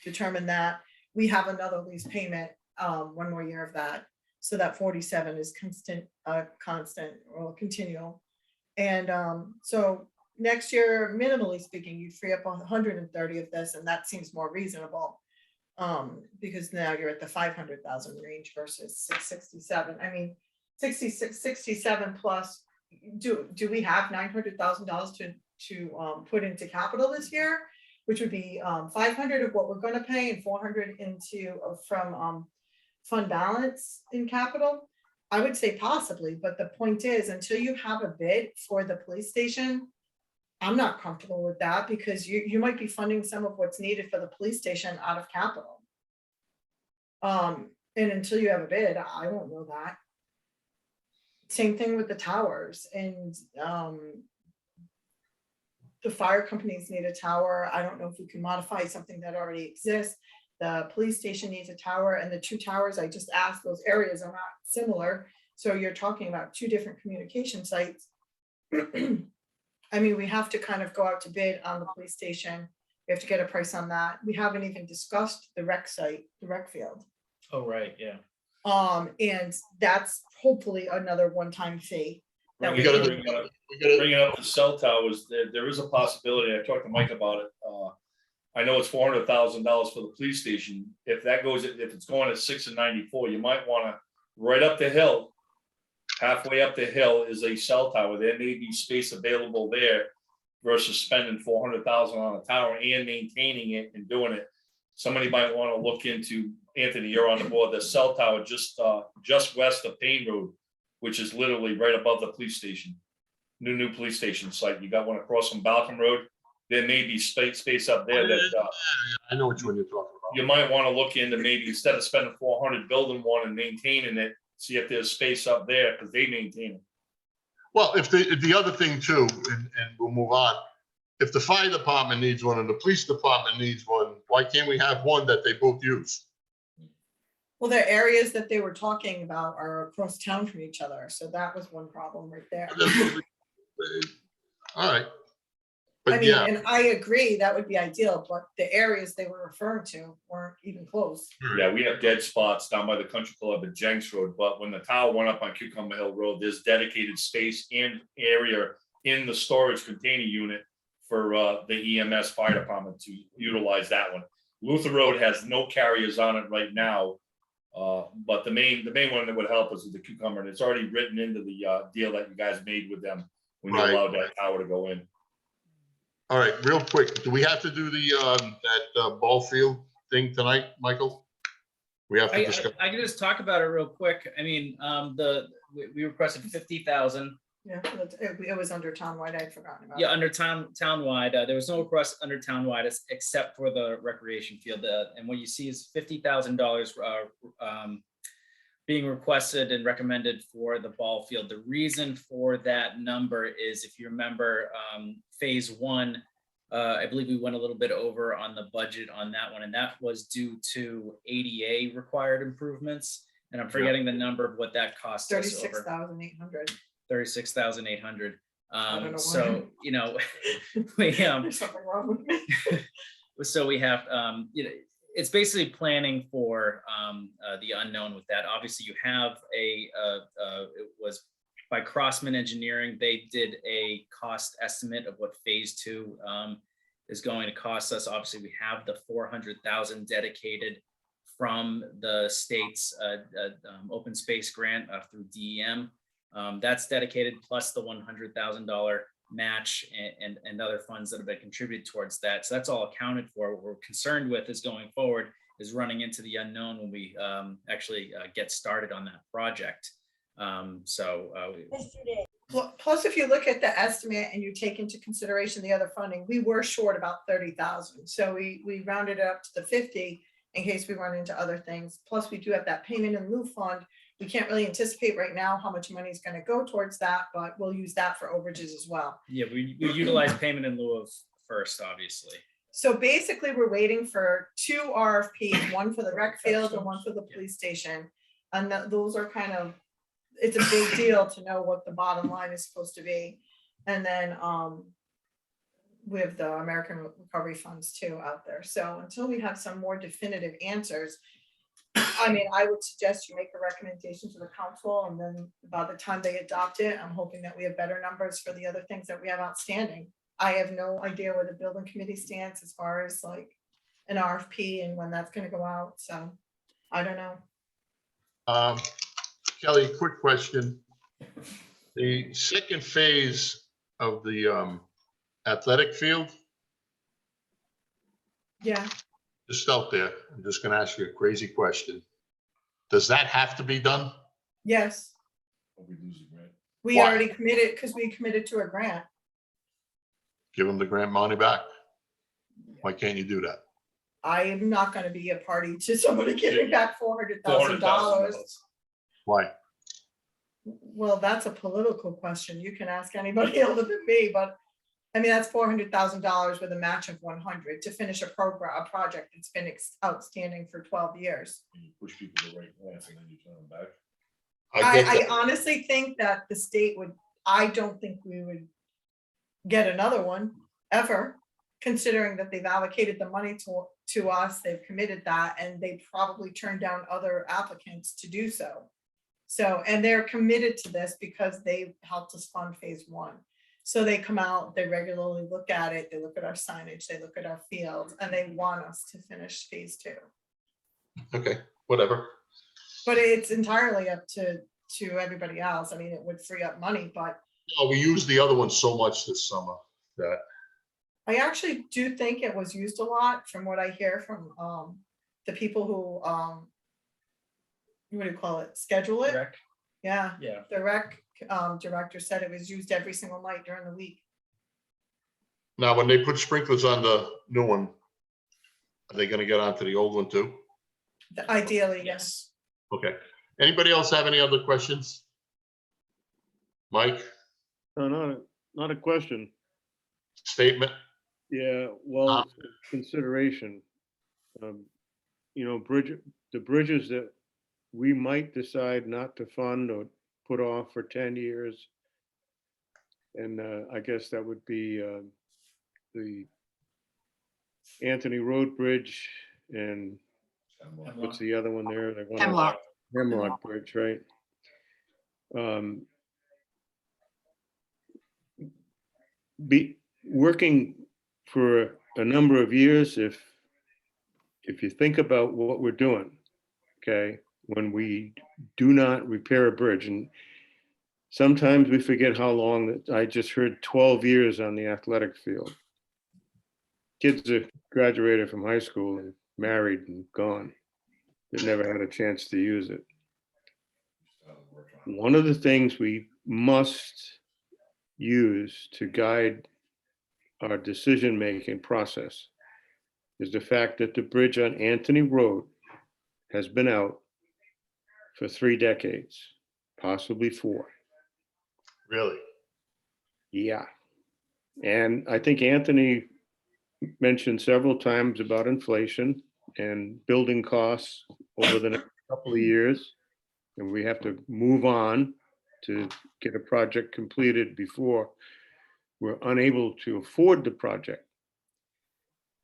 determine that. We have another lease payment, 1 more year of that. So that 47 is constant or continual. And so next year, minimally speaking, you free up 130 of this, and that seems more reasonable. Because now you're at the 500,000 range versus 667. I mean, 67 plus, do we have $900,000 to put into capital this year, which would be 500 of what we're going to pay and 400 from fund balance in capital? I would say possibly, but the point is, until you have a bid for the police station, I'm not comfortable with that, because you might be funding some of what's needed for the police station out of capital. And until you have a bid, I don't know that. Same thing with the towers, and the fire companies need a tower. I don't know if we can modify something that already exists. The police station needs a tower, and the 2 towers I just asked, those areas are not similar. So you're talking about 2 different communication sites. I mean, we have to kind of go out to bid on the police station. We have to get a price on that. We haven't even discussed the rec site, the rec field. Oh, right, yeah. And that's hopefully another one-time fee. that We we gotta can- bring up the cell towers. There is a possibility. I talked to Mike about it. I know it's $400,000 for the police station. If it's going at 6 and 94, you might want to, right up the hill, halfway up the hill is a cell tower. There may be space available there versus spending 400,000 on a tower and maintaining it and doing it. Somebody might want to look into, Anthony, you're on the board, the cell tower just west of Payne Road, which is literally right above the police station. New police station site. You got one across from Balcom Road. There may be space up there that I know which one you're talking about. you might want to look into, maybe instead of spending 400 building one and maintaining it, see if there's space up there, because they maintain it. Well, if the other thing too, and we'll move on, if the fire department needs one and the police department needs one, why can't we have one that they both use? Well, the areas that they were talking about are across town from each other. So that was one problem right there. All right. I But mean, yeah, and I agree, that would be ideal, but the areas they were referring to weren't even close. Yeah, we have dead spots down by the country club at Jenks Road, but when the tower went up on Cucumber Hill Road, there's dedicated space and area in the storage container unit for the EMS fire department to utilize that one. Luther Road has no carriers on it right now. But the main one that would help us is the Cucumber, and it's already written into the deal that you guys made with them when you Right. allowed that tower to go in. all right, real quick, do we have to do the that ball field thing tonight, Michael? We have to discuss. I can just talk about it real quick. I mean, we requested 50,000. Yeah, it was under townwide, I'd forgotten about. Yeah, under townwide, there was no request under townwide except for the recreation field. And what you see is $50,000 being requested and recommended for the ball field. The reason for that number is, if you remember, phase one, I believe we went a little bit over on the budget on that one, and that was due to ADA required improvements. And I'm forgetting the number of what that cost us. 36,800. 36,800. I don't know So, why. you know, we, There's something wrong with me. so we have, you know, it's basically planning for the unknown with that. Obviously, you have it was by Crossman Engineering. They did a cost estimate of what phase two is going to cost us. Obviously, we have the 400,000 dedicated from the state's open space grant through DEM. That's dedicated, plus the $100,000 match and other funds that have been contributed towards that. So that's all accounted for. What we're concerned with is going forward is running into the unknown when we actually get started on that project. Plus, if you look at the estimate and you take into consideration the other funding, we were short about 30,000. So we rounded it up to the 50 in case we run into other things. Plus, we do have that payment in lieu fund. We can't really anticipate right now how much money is going to go towards that, but we'll use that for overages as well. Yeah, we utilize payment in lieu of first, obviously. So basically, we're waiting for 2 RFPs, one for the rec field and one for the police station. And those are kind of, it's a big deal to know what the bottom line is supposed to be. And then with the American Recovery Funds too out there. So until we have some more definitive answers, I mean, I would suggest you make a recommendation to the council, and then by the time they adopt it, I'm hoping that we have better numbers for the other things that we have outstanding. I have no idea where the building committee stands as far as like an RFP and when that's gonna go out, so I don't know. Kelly, quick question. The second phase of the athletic field, Yeah, just out there, I'm just gonna ask you a crazy question. Does that have to be done? yes, We lose the grant. we Why? already committed, because we committed to a grant. Give them the grant money back? Why can't you do that? I am not gonna be a party to somebody giving back $400,000. $400,000. Why? Well, that's a political question. You can ask anybody other than me, but I mean, that's $400,000 with a match of 100 to finish a project that's been outstanding for 12 years. You push people to the right grants and then you turn them back. I get I that. honestly think that the state would, I don't think we would get another one ever, considering that they've allocated the money to us, they've committed that, and they probably turned down other applicants to do so. So, and they're committed to this because they helped us fund phase one. So they come out, they regularly look at it, they look at our signage, they look at our field, and they want us to finish phase two. Okay, whatever. But it's entirely up to everybody else. I mean, it would free up money, but No, we used the other one so much this summer that, I actually do think it was used a lot from what I hear from the people who what do you call it, schedule it? Correct? Yeah, Yeah. the rec director said it was used every single night during the week. now when they put sprinklers on the new one, are they gonna get onto the old one too? Ideally, yes. Yes. Okay. Anybody else have any other questions? Mike, No, not a question. statement? Yeah, well, consideration. You know, the bridges that we might decide not to fund or put off for 10 years. And I guess that would be the Anthony Road Bridge and what's the other one there? They wanna- Hemlock. Hemlock Bridge, right? Be working for a number of years, if you think about what we're doing, okay, when we do not repair a bridge, and sometimes we forget how long, that I just heard 12 years on the athletic field. Kids are graduated from high school and married and gone. that never had a chance to use it. One of the things we must use to guide our decision-making process is the fact that the bridge on Anthony Road has been out for 3 decades, possibly 4. Really? Yeah. And I think Anthony mentioned several times about inflation and building costs over the next couple of years. And we have to move on to get a project completed before we're unable to afford the project.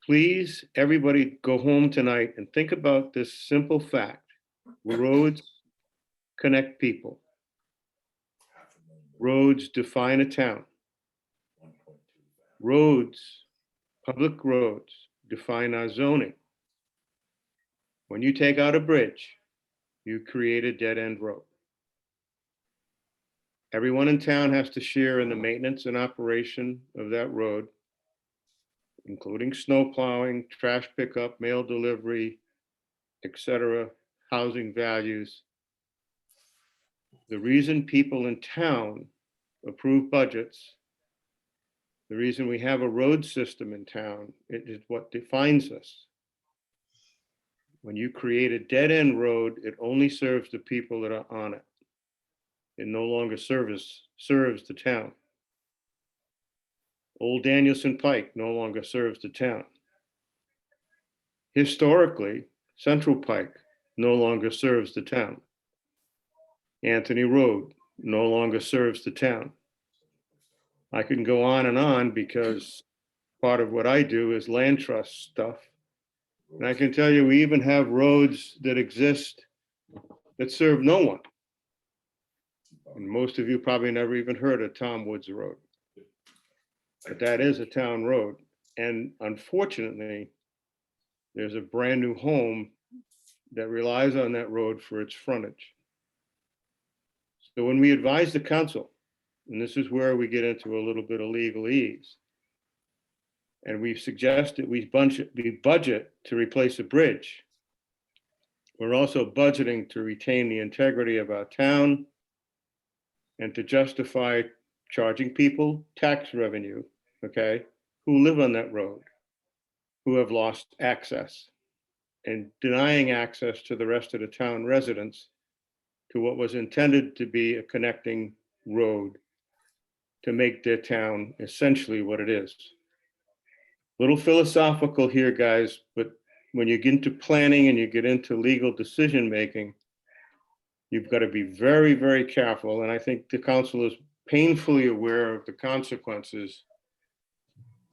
Please, everybody go home tonight and think about this simple fact. Roads connect people. Roads define a town. Roads, public roads, define our zoning. When you take out a bridge, you create a dead-end road. Everyone in town has to share in the maintenance and operation of that road, including snow plowing, trash pickup, mail delivery, etc., housing values. The reason people in town approve budgets, the reason we have a road system in town, it is what defines us. When you create a dead-end road, it only serves the people that are on it. It no longer serves the town. Old Danielson Pike no longer serves the town. Historically, Central Pike no longer serves the town. Anthony Road no longer serves the town. I can go on because part of what I do is land trust stuff. And I can tell you, we even have roads that exist that serve no one. And most of you probably never even heard of Tom Woods Road. But that is a town road. And unfortunately, there's a brand new home that relies on that road for its frontage. So when we advise the council, and this is where we get into a little bit of legalese, and we've suggested we budget to replace a bridge, we're also budgeting to retain the integrity of our town and to justify charging people tax revenue, okay, who live on that road, who have lost access, and denying access to the rest of the town residents to what was intended to be a connecting road to make their town essentially what it is. Little philosophical here, guys, but when you get into planning and you get into legal decision-making, you've got to be very, very careful. And I think the council is painfully aware of the consequences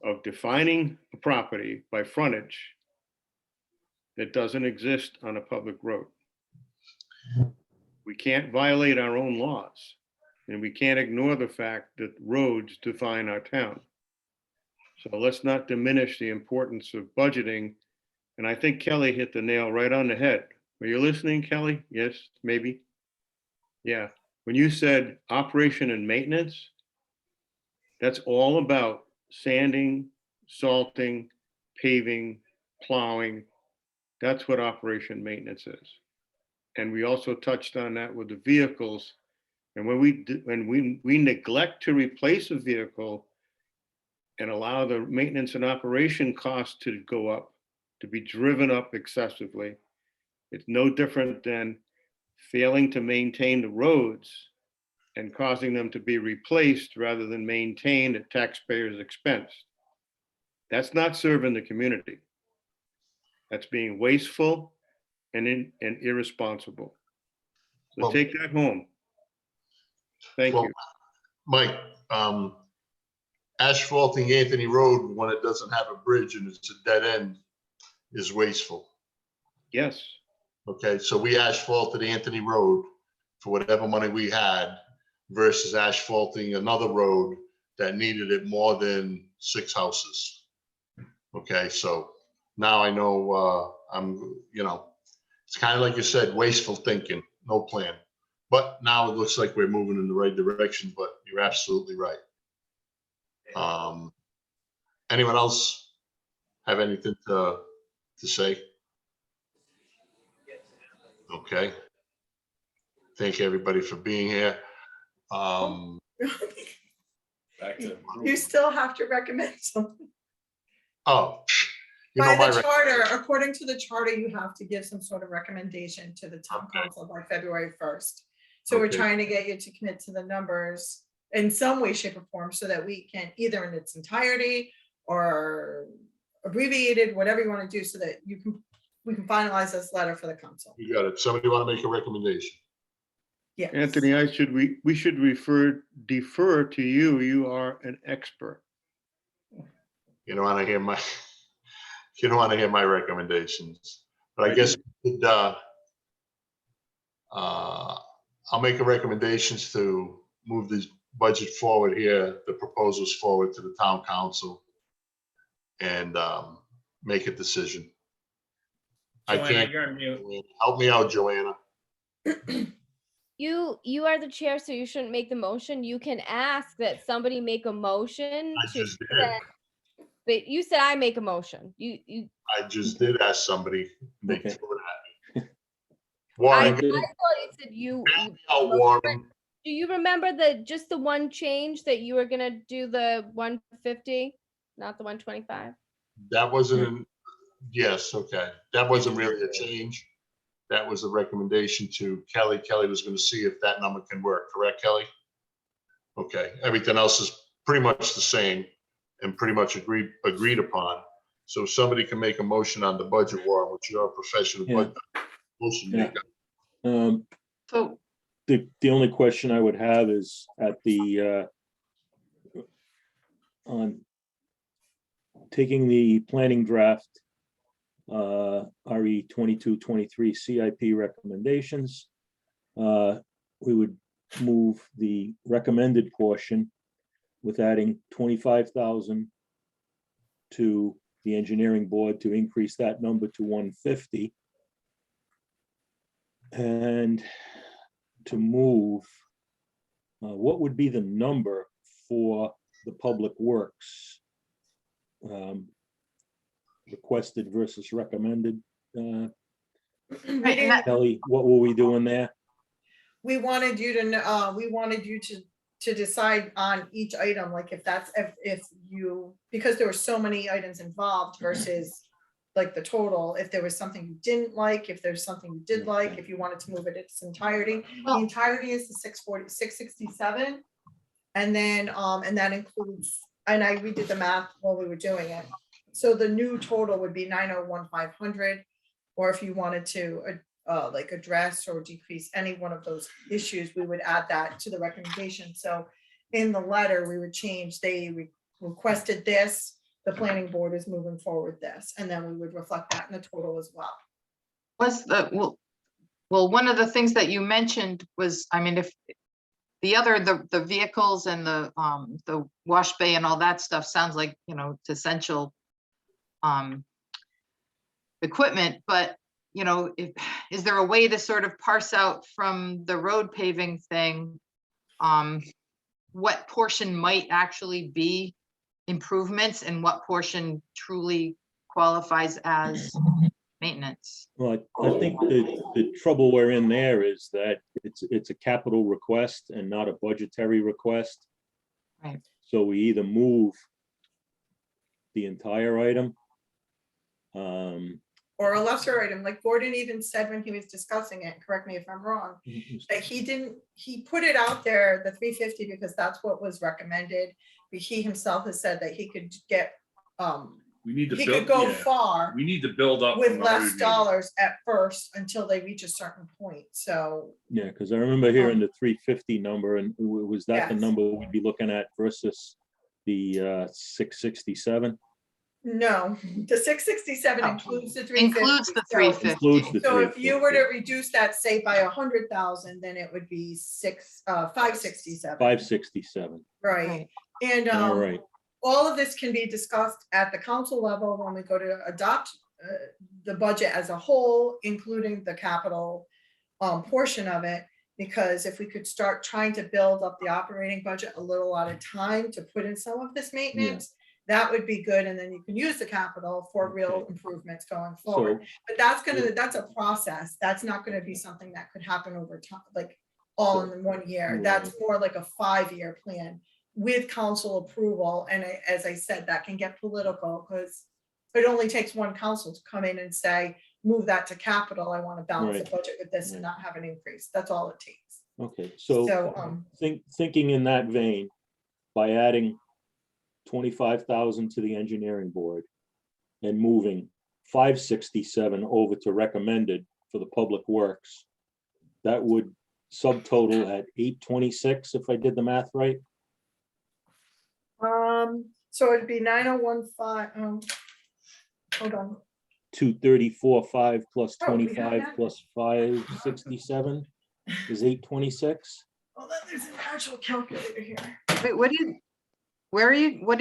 of defining a property by frontage that doesn't exist on a public road. We can't violate our own laws, and we can't ignore the fact that roads define our town. So let's not diminish the importance of budgeting. And I think Kelly hit the nail right on the head. Were you listening, Kelly? Yes, maybe. Yeah. When you said operation and maintenance, that's all about sanding, salting, paving, plowing. That's what operation maintenance is. And we also touched on that with the vehicles. And when we neglect to replace a vehicle and allow the maintenance and operation costs to go up, to be driven up excessively, it's no different than failing to maintain the roads and causing them to be replaced rather than maintained at taxpayers' expense. That's not serving the community. That's being wasteful and irresponsible. So Well- take that home. Thank Well, you. Mike, asphalting Anthony Road when it doesn't have a bridge and it's a dead end is wasteful. Yes, Okay, so we asphalted Anthony Road for whatever money we had versus asphalting another road that needed it more than 6 houses. Okay, so now I know, it's kind of like you said, wasteful thinking, no plan. But now it looks like we're moving in the right direction, but you're absolutely right. Anyone else have anything to say? Okay. Thank you, everybody, for being here. Back to. You still have to recommend something. Oh, you know, By my, the rec- charter, according to the charter, you have to give some sort of recommendation to the town Okay. council by February 1st. So we're Okay. trying to get you to commit to the numbers in some way, shape or form so that we can either in its entirety or abbreviated, whatever you want to do so that we can finalize this letter for the council. you got it. Somebody want to make a recommendation? Yes. Anthony, we should defer to you. You are an expert. You don't want to hear my, you don't want to hear my recommendations, but I guess, I'll make a recommendations to move this budget forward here, the proposals forward to the town council and make a decision. I Joanna, can't, you're on mute. help me out, Joanna. You are the chair, so you shouldn't make the motion. You can ask that somebody make a motion I to, just did. but you said I make a motion. You, I just did ask somebody. They Okay. threw it at me. I Warren, thought you said you. help me out, Warren. Do you remember just the one change that you were gonna do the 150, not the 125? That wasn't, yes, okay. That wasn't really a change. That was a recommendation to Kelly. Kelly was going to see if that number can work, correct, Kelly? Okay, everything else is pretty much the same and pretty much agreed upon. So if somebody can make a motion on the budget, Warren, which you're a professional Yeah. budget motion Yeah. maker. So The only question I would have is at the, on taking the planning draft, RE 22-23 CIP recommendations, we would move the recommended portion with adding 25,000 to the engineering board to increase that number to 150. And to move, what would be the number for the public works? Requested versus recommended. Right, and that- Kelly, what were we doing there? We wanted you to know, we wanted you to decide on each item, like if you, because there were so many items involved versus like the total, if there was something you didn't like, if there's something you did like, if you wanted to move it in its entirety. The Well- entirety is the 667. And then, and that includes, and we did the math while we were doing it. So the new total would be 901,500, or if you wanted to like address or decrease any one of those issues, we would add that to the recommendation. So in the letter, we would change, they requested this, the planning board is moving forward this, and then we would reflect that in the total as well. was well, one of the things that you mentioned was, I mean, if the vehicles and the wash bay and all that stuff sounds like, it's essential equipment, but is there a way to sort of parse out from the road paving thing what portion might actually be improvements and what portion truly qualifies as maintenance? Well, I think the trouble we're in there is that it's a capital request and not a budgetary request. Right. So we either move the entire item. Or a lesser item, like Gordon even said when he was discussing it, correct me if I'm wrong, that he put it out there, the 350, because that's what was recommended. But he himself has said that he could get, We need to he build, could go yeah, far we need to build up. with from less already- dollars at first until they reach a certain point, so. Yeah, because I remember hearing the 350 number, and was that the Yes. number we'd be looking at versus the 667? No, the 667 includes the 350. Includes the so- 350. Includes the So if you were to 350. reduce that, say by 100,000, then it would be 567. 567. Right, Right. and All right. all of this can be discussed at the council level when we go to adopt the budget as a whole, including the capital portion of it. Because if we could start trying to build up the operating budget a little at a time to put in some of this maintenance, that would be good. And then you can use the capital for real Okay. improvements going forward. So, But that's a process. That's not gonna be something that could happen over time, like all in 1 year. That's more like a 5-year plan with council approval. And as I said, that can get political because it only takes one council to come in and say, move that to capital. I want to balance the Right. budget with this and not have an increase. That's all it takes. okay, So, so thinking in that vein, by adding 25,000 to the engineering board and moving 567 over to recommended for the public works, that would subtotal at 826, if I did the math right? so it'd be 9015, hold on. 234.5 plus Oh, we have 25 that? plus 567 is 826. Oh, then there's an actual calculator here. Wait, what are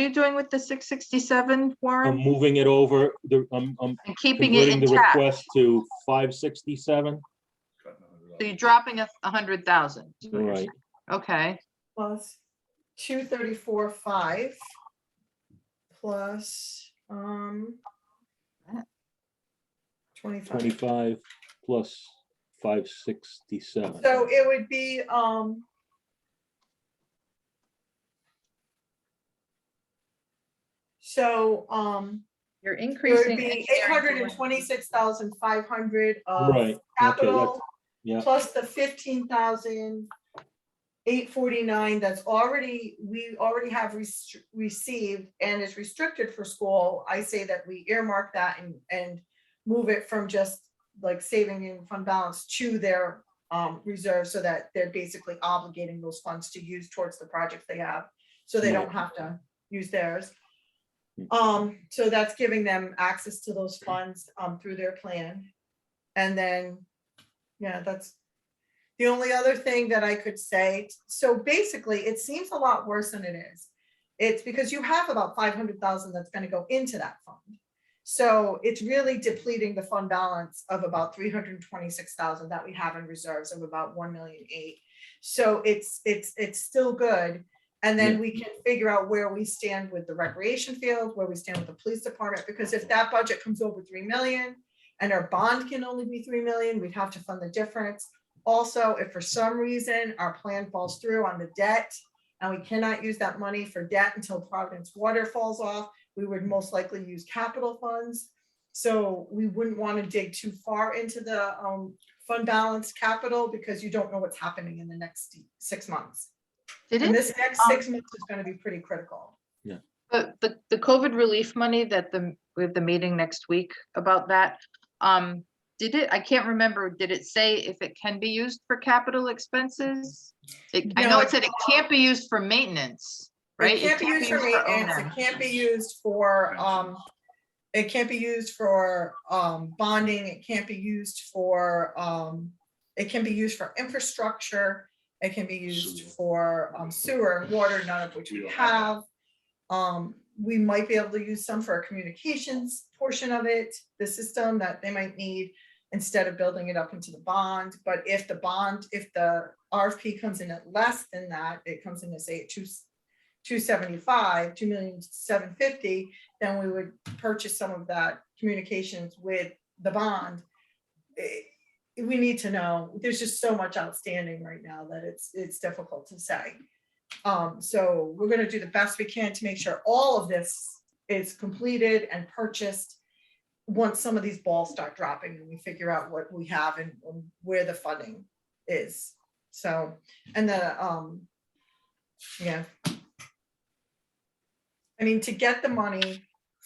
you doing with the 667, I'm Warren? moving it over, I'm And keeping it converting the intact? request to 567. So you're dropping 100,000? Right. Okay, Plus 234.5 plus 25. 25 plus 567. So it would be you're it would increasing. be engineering 826,500 of Right, okay, capital yeah, plus the 15,849 that's we already have received and is restricted for school. I say that we earmark that and move it from just like saving in fund balance to their reserve so that they're basically obligating those funds to use towards the projects they have. So they don't have to use theirs. So that's giving them access to those funds through their plan. And then, yeah, that's the only other thing that I could say. So basically, it seems a lot worse than it is. It's because you have about 500,000 that's going to go into that fund. So it's really depleting the fund balance of about 326,000 that we have in reserves of about 1.8 million. So it's still good. And then we can figure out where we stand with the recreation field, where we stand with the police department, because if that budget comes over 3 million and our bond can only be 3 million, we'd have to fund the difference. Also, if for some reason our plan falls through on the debt and we cannot use that money for debt until Providence Water falls off, we would most likely use capital funds. So we wouldn't want to dig too far into the fund balance capital because you don't know what's happening in the next 6 months. Did And it, this next 6 months is going to be pretty critical. the COVID relief money that we have the meeting next week about that, did it, I can't remember, did it say if it can be used for capital expenses? I know it said it can't be used for maintenance, right? It can't be used for maintenance, it can't be used for, it can't be used for bonding, it can't be used for, it can be used for infrastructure, it can be used for sewer and water, none of which we have. We might be able to use some for a communications portion of it, the system that they might need instead of building it up into the bond. But if the RFP comes in at less than that, it comes in to say 275, 2,750,000, then we would purchase some of that communications with the bond. We need to know, there's just so much outstanding right now that it's difficult to say. So we're going to do the best we can to make sure all of this is completed and purchased once some of these balls start dropping and we figure out what we have and where the funding is. So, and yeah. I mean, to get the money,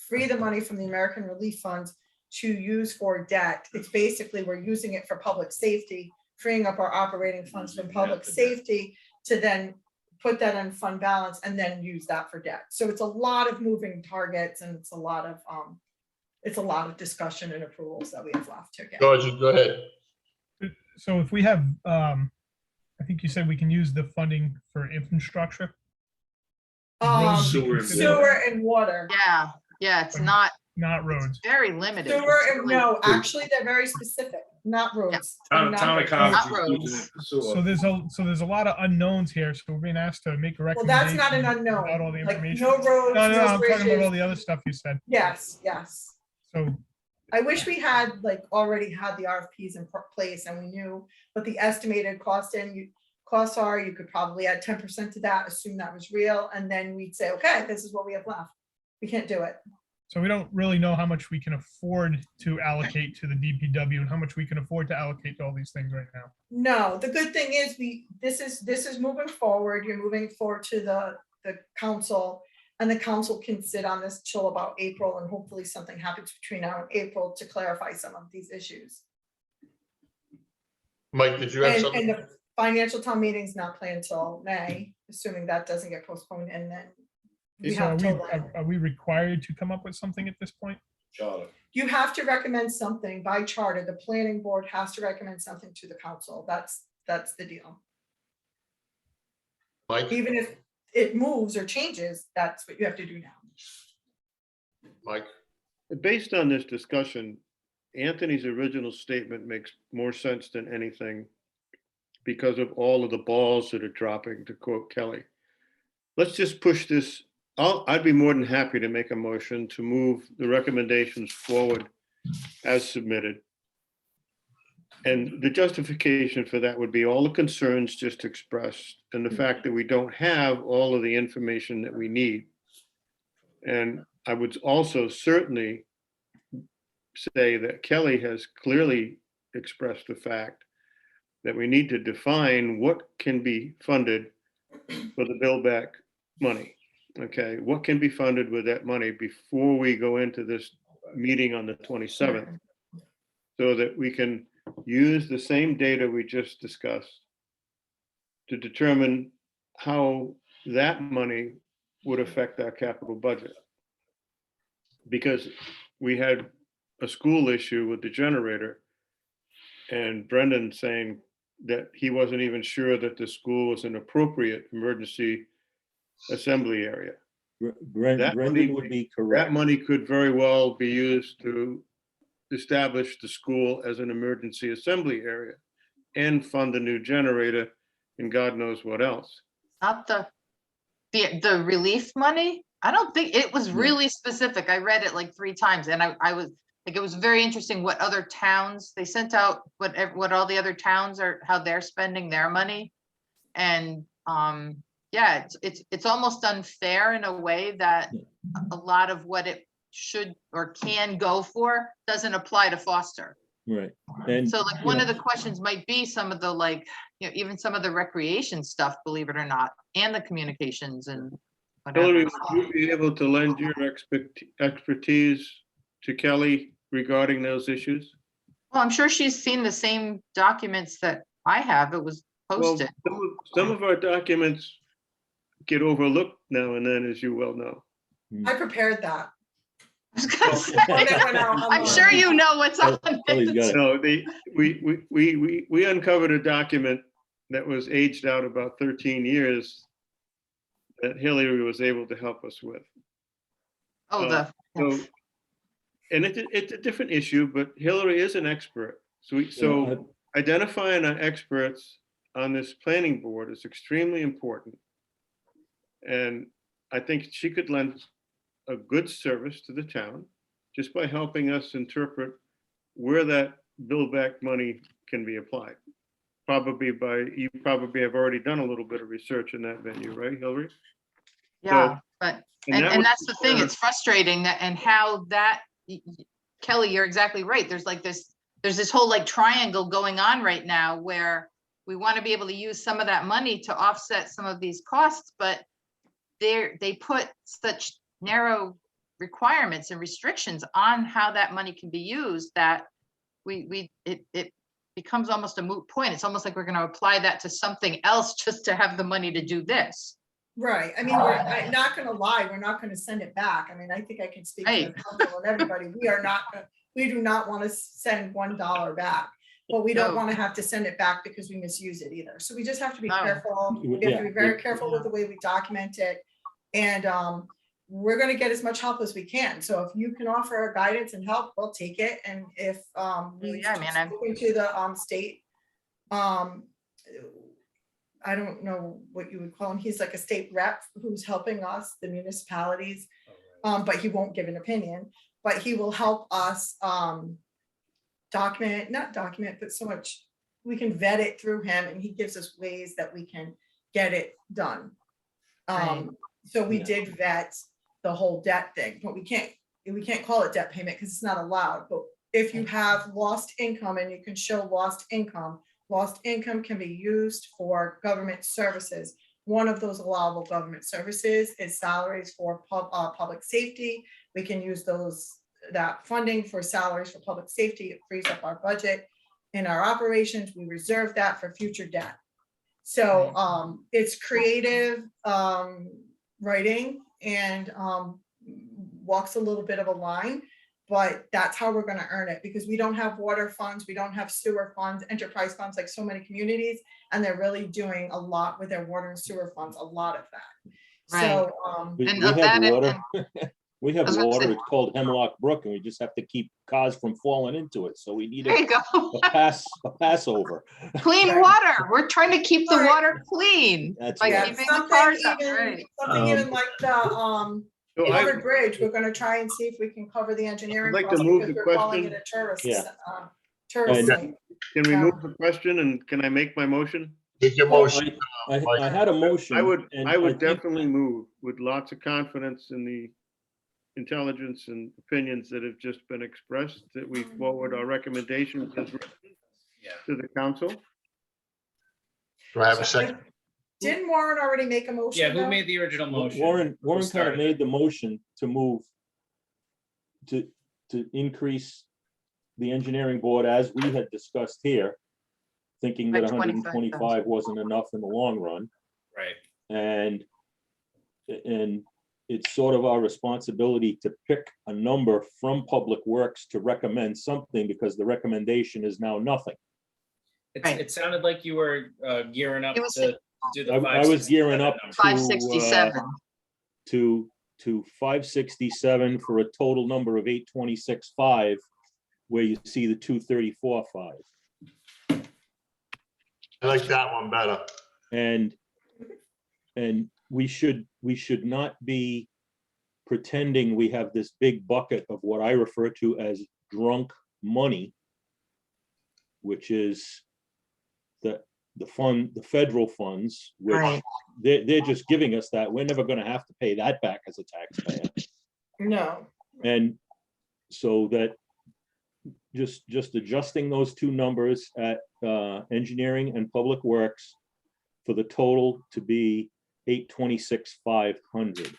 free the money from the American Relief Funds to use for debt, it's basically we're using it for public safety, freeing up our operating funds from public safety to then put that in fund balance and then use that for debt. So it's a lot of moving targets and it's a lot of discussion and approvals that we have left to get. George, go ahead. So if we have, I think you said we can use the funding for infrastructure. Sewer And water. Yeah, it's not Not roads. very limited. Sewer and no, actually, they're very specific. not roads. Town Not of roads. Coventry Not using roads. it for sewer. So there's a lot of unknowns here, so we're being asked to make a Well, recommendation. that's not an About all unknown, the like information. no roads, No, no I'm talking about all bridges. the other stuff you said. Yes, yes. So, I wish we had already had the RFPs in place and we knew what the estimated costs are. You could probably add 10% to that, assume that was real, and then we'd say, okay, this is what we have left. We can't do it. so we don't really know how much we can afford to allocate to the DPW and how much we can afford to allocate to all these things right now. No, the good thing is this is moving forward. You're moving forward to the council, and the council can sit on this till about April, and hopefully something happens between now and April to clarify some of these issues. Mike, did you have And something? the financial town meeting's not planned till May, assuming that doesn't get postponed, and then we So have till then. are we required to come up with something at this point? Charter. You have to recommend something by charter. The planning board has to recommend something to the council. That's the deal. Mike, Even if it moves or changes, that's what you have to do now. Mike, Based on this discussion, Anthony's original statement makes more sense than anything because of all of the balls that are dropping, to quote Kelly. Let's just push this. I'd be more than happy to make a motion to move the recommendations forward as submitted. And the justification for that would be all the concerns just expressed and the fact that we don't have all of the information that we need. And I would also certainly say that Kelly has clearly expressed the fact that we need to define what can be funded for the build back money. Okay, what can be funded with that money before we go into this meeting on the 27th, so that we can use the same data we just discussed to determine how that money would affect our capital budget. Because we had a school issue with the generator, and Brendan saying that he wasn't even sure that the school was an appropriate emergency assembly area. That money- Brendan would be That correct. money could very well be used to establish the school as an emergency assembly area and fund a new generator and God knows what else. Not the relief money. I don't think it was really specific. I read it like 3 times and I was like, it was very interesting what other towns, they sent out what all the other towns are, how they're spending their money. And yeah, it's almost unfair in a way that a lot of what it should or can go for doesn't apply to Foster. Right. And So like one of the questions might be some of the even some of the recreation stuff, believe it or not, and the communications and Hillary, whatever. would you be able to lend your expertise to Kelly regarding those issues? Well, I'm sure she's seen the same documents that I have. It was Well, posted. some of our documents get overlooked now and then, as you well know. I prepared that. I was gonna say, When it went out I'm sure online. you know what's on Kelly's it. got it. No, we uncovered a document that was aged out about 13 years that Hillary was able to help us with. Oh, So, and it's a different issue, but Hillary is an expert. So identifying our experts on this planning board is extremely important. And I think she could lend a good service to the town just by helping us interpret where that build back money can be applied. You probably have already done a little bit of research in that venue, right, Hillary? Yeah, but, and that and was that's the thing, before- it's frustrating that, and how that, Kelly, you're exactly right. There's this whole like triangle going on right now where we want to be able to use some of that money to offset some of these costs, but they put such narrow requirements and restrictions on how that money can be used that it becomes almost a moot point. It's almost like we're going to apply that to something else just to have the money to do this. Right, I mean, I'm not gonna lie, we're not gonna send it back. I mean, I think I can speak to the Right. council and everybody. We do not want to send $1 back. But we don't No. want to have to send it back because we misuse it either. So we just have to be No. careful. We have to be very careful with the way we document it. And we're gonna get as much help as we can. So if you can offer guidance and help, we'll take it. And if we yeah, I mean, I'm- spoken to the state, I don't know what you would call him. He's like a state rep who's helping us, the municipalities. But he won't give an opinion, but he will help us not document, but so much, we can vet it through him and he gives us ways that we can get it done. Right. So we did vet the whole debt thing, but we can't call it debt payment because it's not allowed. But if you have lost income and you can show lost income can be used for government services. One of those allowable government services is salaries for public safety. We can use that funding for salaries for public safety. It frees up our budget in our operations. We reserve that for future debt. So it's creative writing and walks a little bit of a line, but that's how we're going to earn it, because we don't have water funds, we don't have sewer funds, enterprise funds like so many communities, and they're really doing a lot with their water and sewer funds, a lot of that. So We And we of have that, water. We have I was gonna water, say- it's called Hemlock Brook, and we just have to keep cars from falling into it, so we need There you go. a passover. Clean Right. water. We're trying to keep the Right. water clean. That's By right. keeping the cars up, right. Something even like the So I- covered bridge, we're gonna try and see if we can cover the engineering. I'd like to costs move because the we're calling question. it a tourist, Yeah. tourist And- site. Can we Yeah. move the question and can I make my motion? Take your motion. I had a motion. I would and definitely think- move with lots of confidence in the intelligence and opinions that have just been expressed, that we forward our recommendations as written to the council. Do I have a second? Didn't Warren already make a motion? Yeah, who though? made the original motion? Warren Who kind of started made it? the motion to move to increase the engineering board as we had discussed here, thinking By that 125 25,000. wasn't enough in the long run. Right. And it's sort of our responsibility to pick a number from Public Works to recommend something, because the recommendation is now nothing. Right. It sounded like you were gearing up It was- to do the. I was gearing 567 up number. 567. to 567 for a total number of 826.5, where you see the 234.5. I like that one better. And we should not be pretending we have this big bucket of what I refer to as drunk money, which is the federal funds, which Right. they're just giving us that. We're never gonna have to pay that back as a taxpayer. No, And so that just adjusting those two numbers at engineering and public works for the total to be 826,500.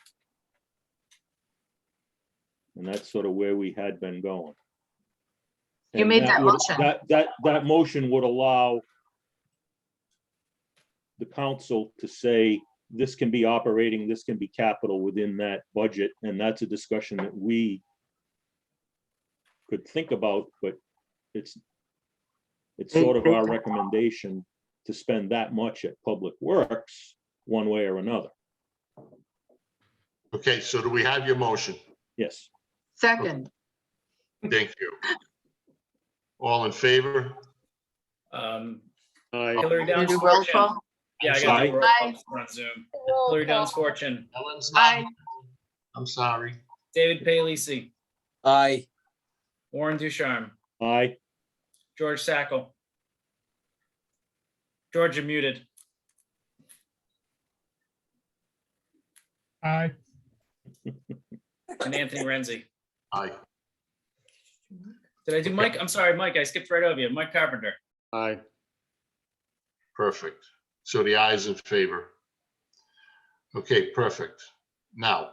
And that's sort of where we had been going. You And made that would- motion. That motion would allow the council to say, this can be operating, this can be capital within that budget, and that's a discussion that we could think about, but it's sort of our recommendation to spend that much at Public Works, one way or another. Okay, so do we have your motion? Yes. Second, Thank you. All in favor? Hillary Dunn's do roll fortune. call? Yeah, I got Aye. the roll call for on Zoom. Hillary Dunn's fortune. Ellen's Aye. not. I'm sorry. David Palisi. Aye. Warren Ducharme. Aye. George Sackle. George, you're muted. Aye. And Anthony Renzi. Aye. Did I do Mike? I'm sorry, Mike, I skipped right over you. Mike Carpenter. Aye. Perfect. So the ayes in favor. Okay, perfect. Now,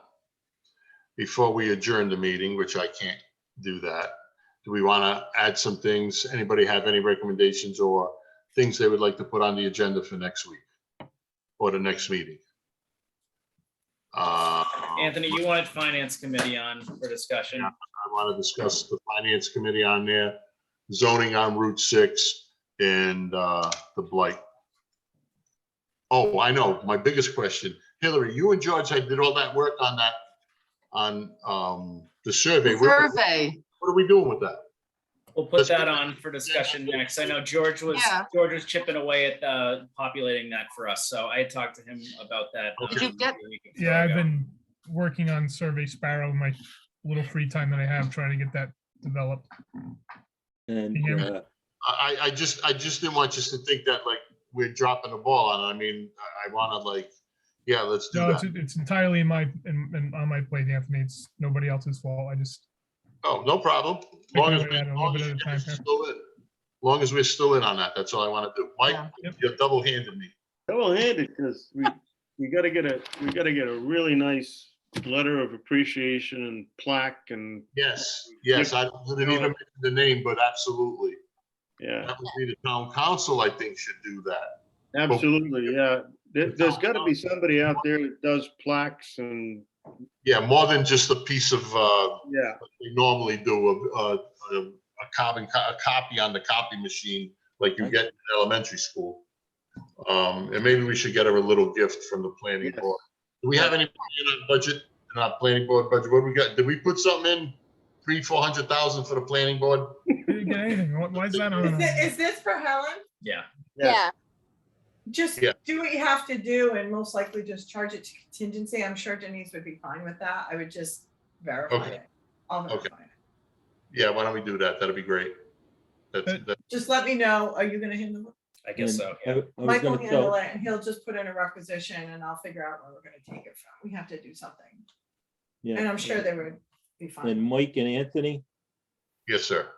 before we adjourn the meeting, which I can't do that, do we want to add some things? Anybody have any recommendations or things they would like to put on the agenda for next week or the next meeting? Anthony, you wanted finance committee on for discussion. I want to discuss the finance committee on there, zoning on Route 6 and the blight. Oh, I know. My biggest question, Hillary, you and George, I did all that work on that on, the survey. What Survey, are we doing with that? We'll put that on for discussion next. I know George was chipping away at populating that for us, so I had talked to him about that. Did you get- a week or so Yeah, I've ago. been working on Survey Sparrow in my little free time that I have, trying to get that developed. And Yeah. I just didn't want you to think that like we're dropping the ball on it. I mean, I wanna like, yeah, let's do No, that. it's entirely on my plate, Anthony. It's nobody else's fault. I just, Oh, no problem. As long as, Take it away at a little bit at a time here. long as we're still in on that, that's all I wanna do. Mike, Yeah. Yep. you're double-handed me. Double-handed, because we gotta get a really nice letter of appreciation and plaque and, Yes, I didn't even mention the name, but absolutely. yeah, That would be the town council, I think, should do that. absolutely, yeah. There's gotta be somebody out there that does plaques and, Yeah, more than just a piece of, yeah, we normally do a copy on the copy machine like you get in elementary school. And maybe we should get her a little gift from the planning Yes. board. Do we have any money in our budget, in our planning board budget? What do we got? Did we put something in? 300,000-400,000 for the planning board? didn't get anything. Why is that on? Is this for Helen? Yeah. Yeah, Just Yeah. do what you have to do and most likely just charge it to contingency. I'm sure Denise would be fine with that. I would just verify Okay. it. I'll Okay. verify it. Yeah, why don't we do that? That'd be great. That, Just let me know. Are you gonna handle it? I guess and so. I was Mike will gonna handle tell, it and he'll just put in a requisition and I'll figure out where we're gonna take it from. We have to do something. And yeah, I'm sure they would be and fine. Mike and Anthony, yes, sir.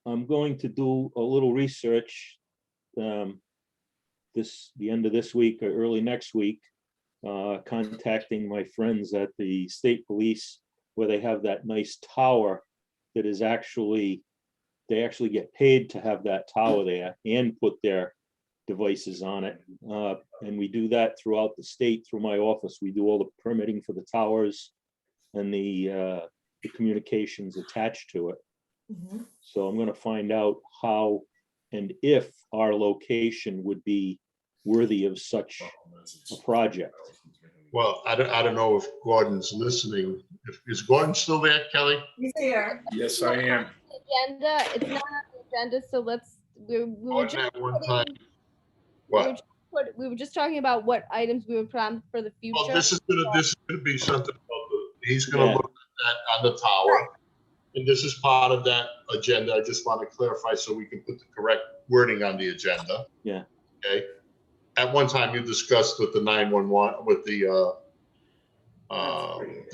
I'm going to do a little research. The end of this week or early next week, contacting my friends at the state police where they have that nice tower that is actually, they actually get paid to have that tower there and put their devices on it. And we do that throughout the state through my office. We do all the permitting for the towers and the communications attached to it. Mhm. So I'm gonna find out how and if our location would be worthy of such a project. Well, I don't know if Gordon's listening. Is Gordon still there, Kelly? He's here. Yes, I am. agenda, it's not on the agenda, so we were Gordon just, at one time. we were What? just we were just talking about what items we would put on for the Well, future. this is gonna be something about he's gonna Yeah. look at on the tower. And this is part of that agenda. I just want to clarify so we can put the correct wording on the agenda. Yeah. Okay. At one time you discussed with the 911, with the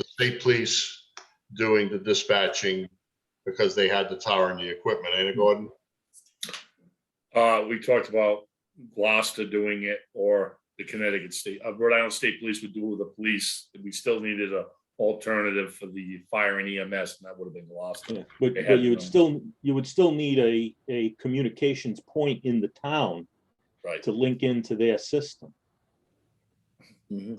state police doing the dispatching because they had the tower and the equipment, ain't it, Gordon? We talked about Gloucester doing it or the Connecticut State, Rhode Island State Police would do it with the police. We still needed a alternative for the fire and EMS, and that would have been Gloucester. Yeah, but They had you would them. still need a communications point in the town Right. to link into their system. Okay.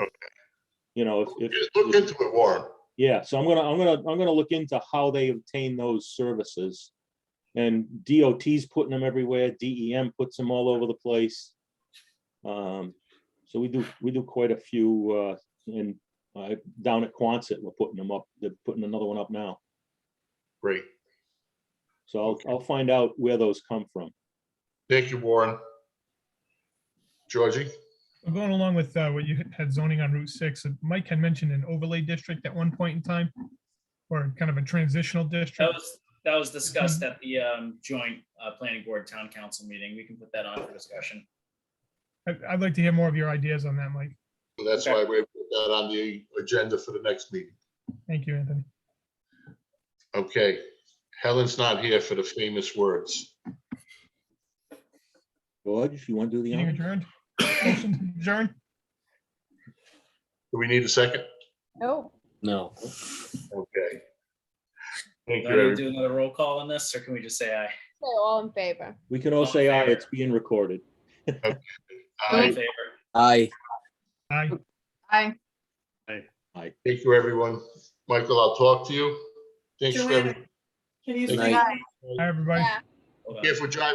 You know, if, Look into it, Warren. yeah, so I'm gonna look into how they obtain those services. And DOT's putting them everywhere, DEM puts them all over the place. So we do quite a few, and down at Quonset, we're putting them up, they're putting another one up now. Great. So I'll find out where those come from. Thank you, Warren. Georgie? Going along with what you had zoning on Route 6, Mike had mentioned an overlay district at one point in time, or kind of a transitional district. That was discussed at the joint planning board town council meeting. We can put that on for discussion. I'd like to hear more of your ideas on that, Mike. So that's why we put that on the agenda for the next meeting. Thank you, Anthony. Okay, Helen's not here for the famous words. George, you want to do the Meeting honors? adjourned. Motion adjourned. Do we need a second? No, No. Okay. Thank Do you, I need to everybody. do another roll call on this, or can we just say aye? so all in favor. We can all say aye, it's being recorded. All in Aye. favor? Aye. I, Thank you, everyone. Michael, I'll talk to you. Thanks for Joanna, everything. Can you Good say night. aye? Hi, everybody. Yeah. Hold on. Careful driving.